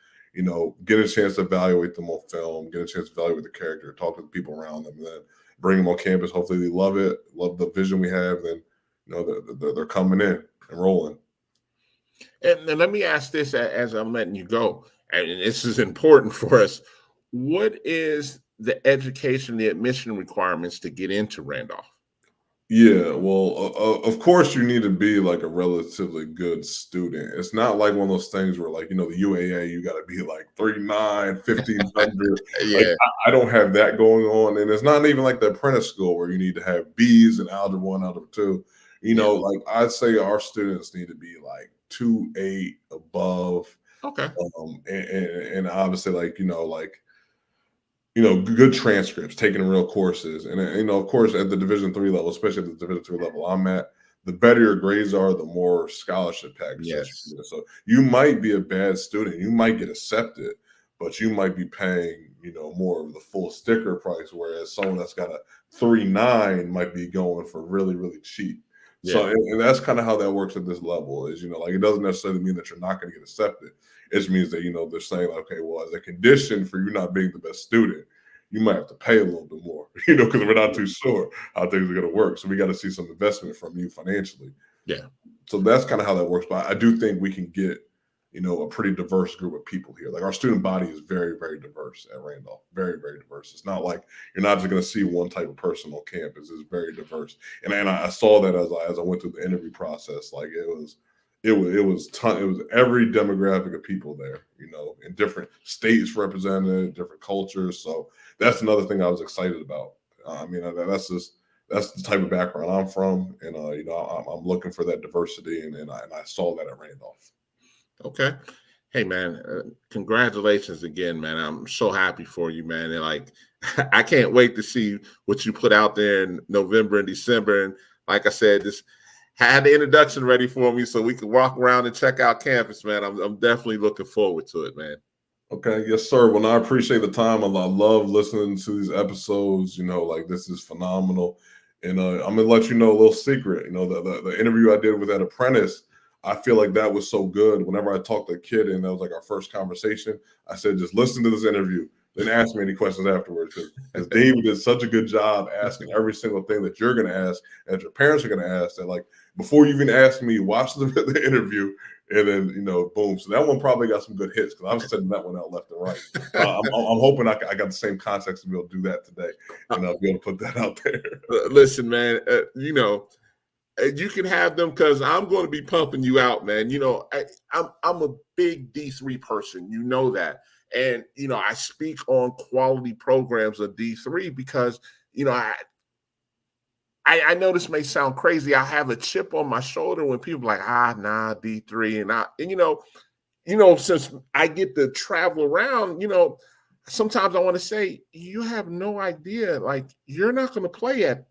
get a chance to evaluate them on film, get a chance to evaluate the character, talk to the people around them, and then bring them on campus. Hopefully they love it, love the vision we have. Then, they're coming in and rolling. And let me ask this as I'm letting you go, and this is important for us. What is the education, the admission requirements to get into Randolph? Yeah, well, of course, you need to be like a relatively good student. It's not like one of those things where, like, the UAA, you got to be like 3.9, 1,500. Like, Yeah. I don't have that going on. And it's not even like the apprentice school where you need to have B's in Algebra 1, Algebra 2. Like, I'd say our students need to be like 2.8 above. Okay. And obviously, like, good transcripts, taking real courses. And, of course, at the Division III level, especially at the Division III level I'm at, the better your grades are, the more scholarship package. Yes. So you might be a bad student, you might get accepted, but you might be paying, more of the full sticker price, whereas someone that's got a 3.9 might be going for really, really cheap. Yeah. So, and that's kind of how that works at this level is, like, it doesn't necessarily mean that you're not going to get accepted. It just means that, they're saying, okay, well, as a condition for you not being the best student, you might have to pay a little bit more, because we're not too sure how things are going to work. So we got to see some investment from you financially. Yeah. So that's kind of how that works. But I do think we can get, a pretty diverse group of people here. Like, our student body is very, very diverse at Randolph. Very, very diverse. It's not like you're not just going to see one type of person on campus. It's very diverse. And I saw that as I went through the interview process. Like, it was every demographic of people there, in different states represented, different cultures. So that's another thing I was excited about. That's the type of background I'm from, and I'm looking for that diversity, and I saw that at Randolph. Okay. Hey, man, congratulations again, man. I'm so happy for you, man. And, like, I can't wait to see what you put out there in November and December. And like I said, just had the introduction ready for me so we could walk around and check out campus, man. I'm definitely looking forward to it, man. Okay, yes, sir. Well, I appreciate the time. I love listening to these episodes. Like, this is phenomenal. And I'm gonna let you know a little secret. The interview I did with that apprentice, I feel like that was so good. Whenever I talked to a kid, and that was like our first conversation, I said, just listen to this interview, then ask me any questions afterwards. Because David did such a good job asking every single thing that you're going to ask, and that your parents are going to ask, that, like, before you even ask me, watch the interview, and then boom. So that one probably got some good hits because I was sending that one out left and right. I'm hoping I got the same context to be able to do that today, and I'll be able to put that out there. Listen, man, you can have them because I'm going to be pumping you out, man. I'm a big D3 person. You know that. And, I speak on quality programs of D3 because, I know this may sound crazy. I have a chip on my shoulder when people are like, nah, D3. And since I get to travel around, sometimes I want to say, you have no idea. Like, you're not going to play at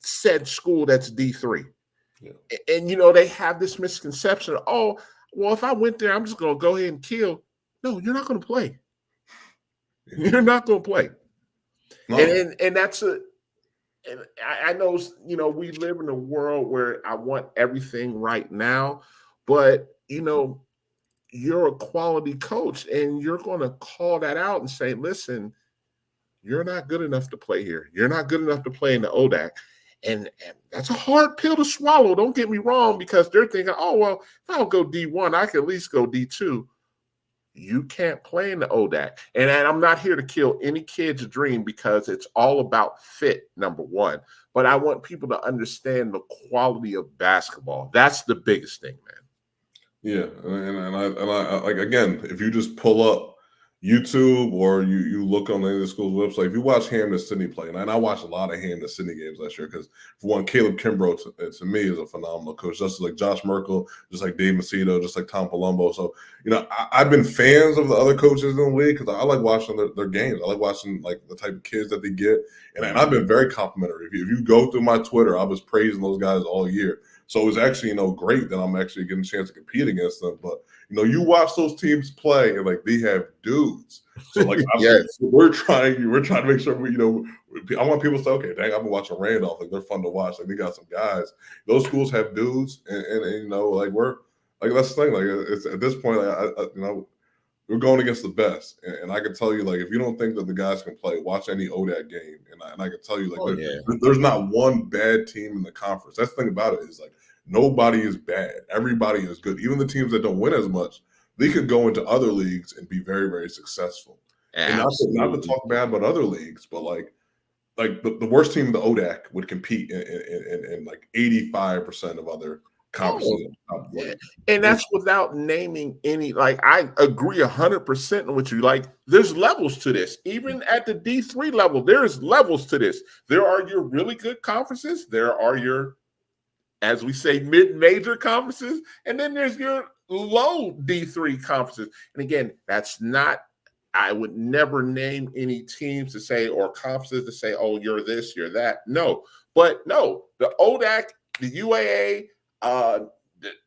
said school that's D3. Yeah. And, they have this misconception of, oh, well, if I went there, I'm just going to go ahead and kill. No, you're not going to play. You're not going to play. No. And that's and I know, we live in a world where I want everything right now, but, you're a quality coach and you're going to call that out and say, listen, you're not good enough to play here. You're not good enough to play in the ODAC. And that's a hard pill to swallow. Don't get me wrong, because they're thinking, oh, well, if I don't go D1, I can at least go D2. You can't play in the ODAC. And I'm not here to kill any kid's dream because it's all about fit, number one. But I want people to understand the quality of basketball. That's the biggest thing, man. Yeah, and I like, again, if you just pull up YouTube or you look on any of the school's website, if you watch Hampden-Sydney play, and I watched a lot of Hampden-Sydney games last year because, for one, Caleb Kimbrough to me is a phenomenal coach, just like Josh Merkel, just like Dave Macedo, just like Tom Palumbo. So, I've been fans of the other coaches in the league because I like watching their games. I like watching like the type of kids that they get, and I've been very complimentary. If you go through my Twitter, I was praising those guys all year. So it was actually, great that I'm actually getting a chance to compete against them. But, you watch those teams play and like they have dudes. So like yes. we're trying to make sure I want people to say, okay, dang, I've been watching Randolph. Like they're fun to watch. Like they got some guys. Those schools have dudes, and like we're like that's the thing. Like it's at this point, we're going against the best. And I can tell you, like, if you don't think that the guys can play, watch any ODAC game. And I can tell you, like, there's not one bad team in the conference. That's the thing about it is, like, nobody is bad. Everybody is good. Even the teams that don't win as much, they could go into other leagues and be very, very successful. And not to talk bad about other leagues, but, like the worst team in the ODAC would compete in like 85% of other conferences. Yeah. And that's without naming any. Like, I agree 100% with you. Like, there's levels to this. Even at the D3 level, there's levels to this. There are your really good conferences. There are your, as we say, mid-major conferences. And then there's your low D3 conferences. And again, that's not, I would never name any teams to say, or conferences to say, oh, you're this, you're that. No. But no, the ODAC, the UAA,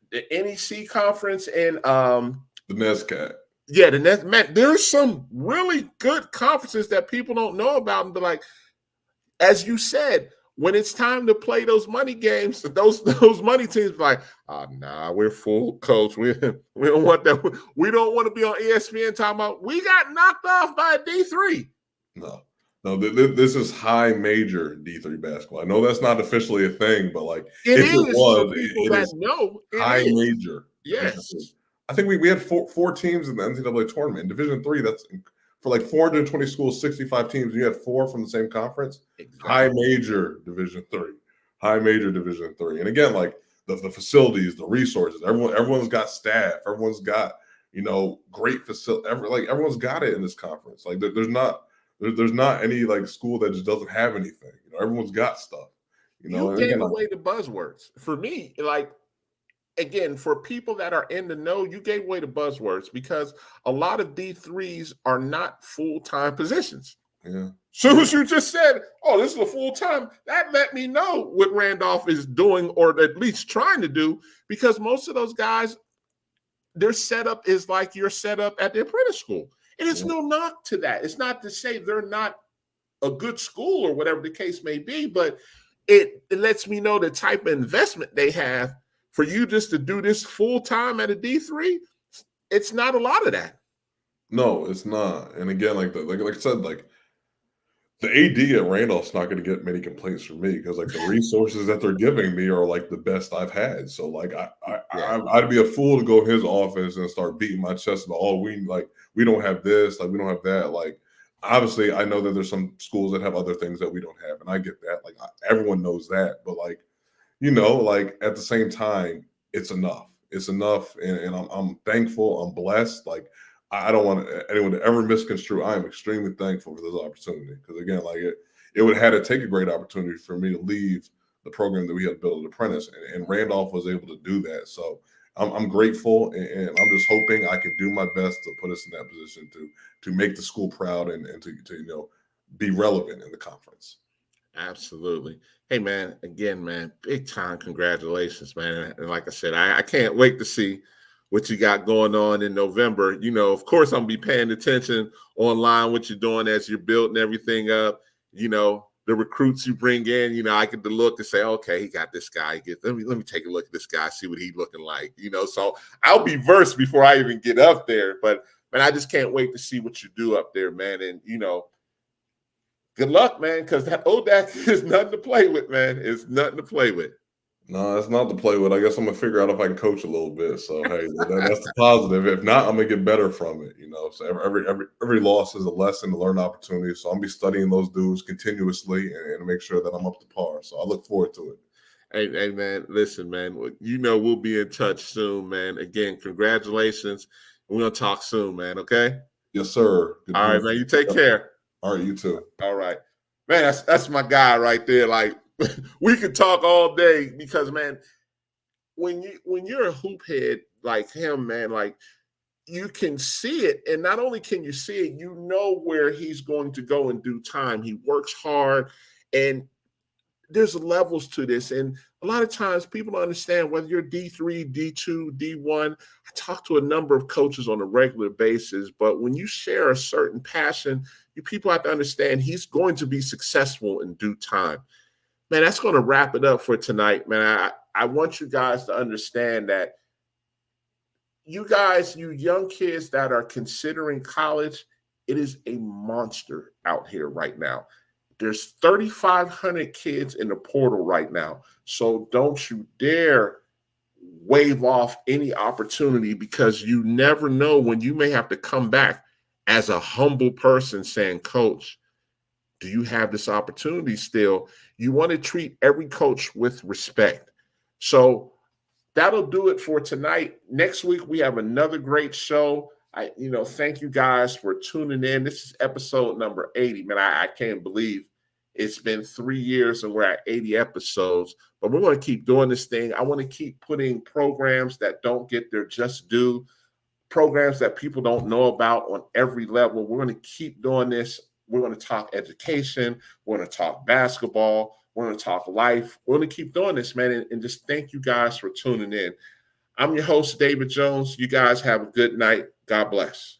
the NEC conference, and the NESCAC. Yeah, the NESCAC. There's some really good conferences that people don't know about. And like, as you said, when it's time to play those money games, those money teams be like, nah, we're full, coach. We don't want that. We don't want to be on ESPN talking about we got knocked off by a D3. No, this is high major D3 basketball. I know that's not officially a thing, but like it is high major. Yes, I think we had four teams in the NCAA tournament. In Division III, that's for like 420 schools, 65 teams. You had 4 from the same conference. Exactly. High major Division III. And again, like the facilities, the resources. Everyone's got staff. Everyone's got great facility. Everyone's got it in this conference. Like there's not any like school that just doesn't have anything. Everyone's got stuff. You gave away the buzzwords. For me, like, again, for people that are in the know, you gave away the buzzwords because a lot of D3s are not full-time positions. Yeah. Soon as you just said, oh, this is a full-time, that let me know what Randolph is doing, or at least trying to do, because most of those guys, their setup is like your setup at the apprentice school. And it's no knock to that. It's not to say they're not a good school or whatever the case may be, but it lets me know the type of investment they have for you just to do this full time at a D3. It's not a lot of that. No, it's not. And again, like I said, like The AD at Randolph's not going to get many complaints from me because like the resources that they're giving me are like the best I've had. So like Yeah. I'd be a fool to go in his office and start beating my chest about we don't have this, like we don't have that. Like obviously I know that there's some schools that have other things that we don't have, and I get that. Like everyone knows that, but like like at the same time, it's enough. It's enough, and I'm thankful. I'm blessed. Like I don't want anyone to ever misconstrue. I am extremely thankful for this opportunity because again, like it would have had to take a great opportunity for me to leave the program that we had built at Apprentice, and Randolph was able to do that. So I'm grateful, and I'm just hoping I can do my best to put us in that position to make the school proud and to be relevant in the conference. Absolutely. Hey, man, again, man, big time congratulations, man. And like I said, I can't wait to see what you got going on in November. Of course, I'm going to be paying attention online, what you're doing as you're building everything up. The recruits you bring in, I get to look and say, okay, he got this guy. Let me take a look at this guy, see what he's looking like, So I'll be versed before I even get up there. But, man, I just can't wait to see what you do up there, man. And, good luck, man, because that ODAC is nothing to play with, man. It's nothing to play with. No, it's not to play with. I guess I'm gonna figure out if I can coach a little bit. So hey, that's the positive. If not, I'm gonna get better from it. So every loss is a lesson, to learn opportunity. So I'm gonna be studying those dudes continuously and make sure that I'm up to par. So I look forward to it. Hey, man, listen, man. We'll be in touch soon, man. Again, congratulations. We're gonna talk soon, man. Okay. Yes, sir. Good All right, man. You take care. All right, you too. All right, man. That's my guy right there. Like we could talk all day because, man, when you're a hoop head like him, man, like you can see it, and not only can you see it, you know where he's going to go in due time. He works hard, and there's levels to this, and a lot of times people don't understand whether you're D3, D2, D1. I talk to a number of coaches on a regular basis, but when you share a certain passion, people have to understand he's going to be successful in due time. Man, that's going to wrap it up for tonight, man. I want you guys to understand that you young kids that are considering college, it is a monster out here right now. There's 3,500 kids in the portal right now. So don't you dare wave off any opportunity because you never know when you may have to come back as a humble person saying, Coach, do you have this opportunity still? You want to treat every coach with respect. So that'll do it for tonight. Next week, we have another great show. Thank you guys for tuning in. This is episode number 80. Man, I can't believe it's been 3 years and we're at 80 episodes, but we're going to keep doing this thing. I want to keep putting programs that don't get their just due, programs that people don't know about on every level. We're going to keep doing this. We're going to talk education. We're going to talk basketball. We're going to talk life. We're going to keep doing this, man. And just thank you guys for tuning in. I'm your host, David Jones. You guys have a good night. God bless.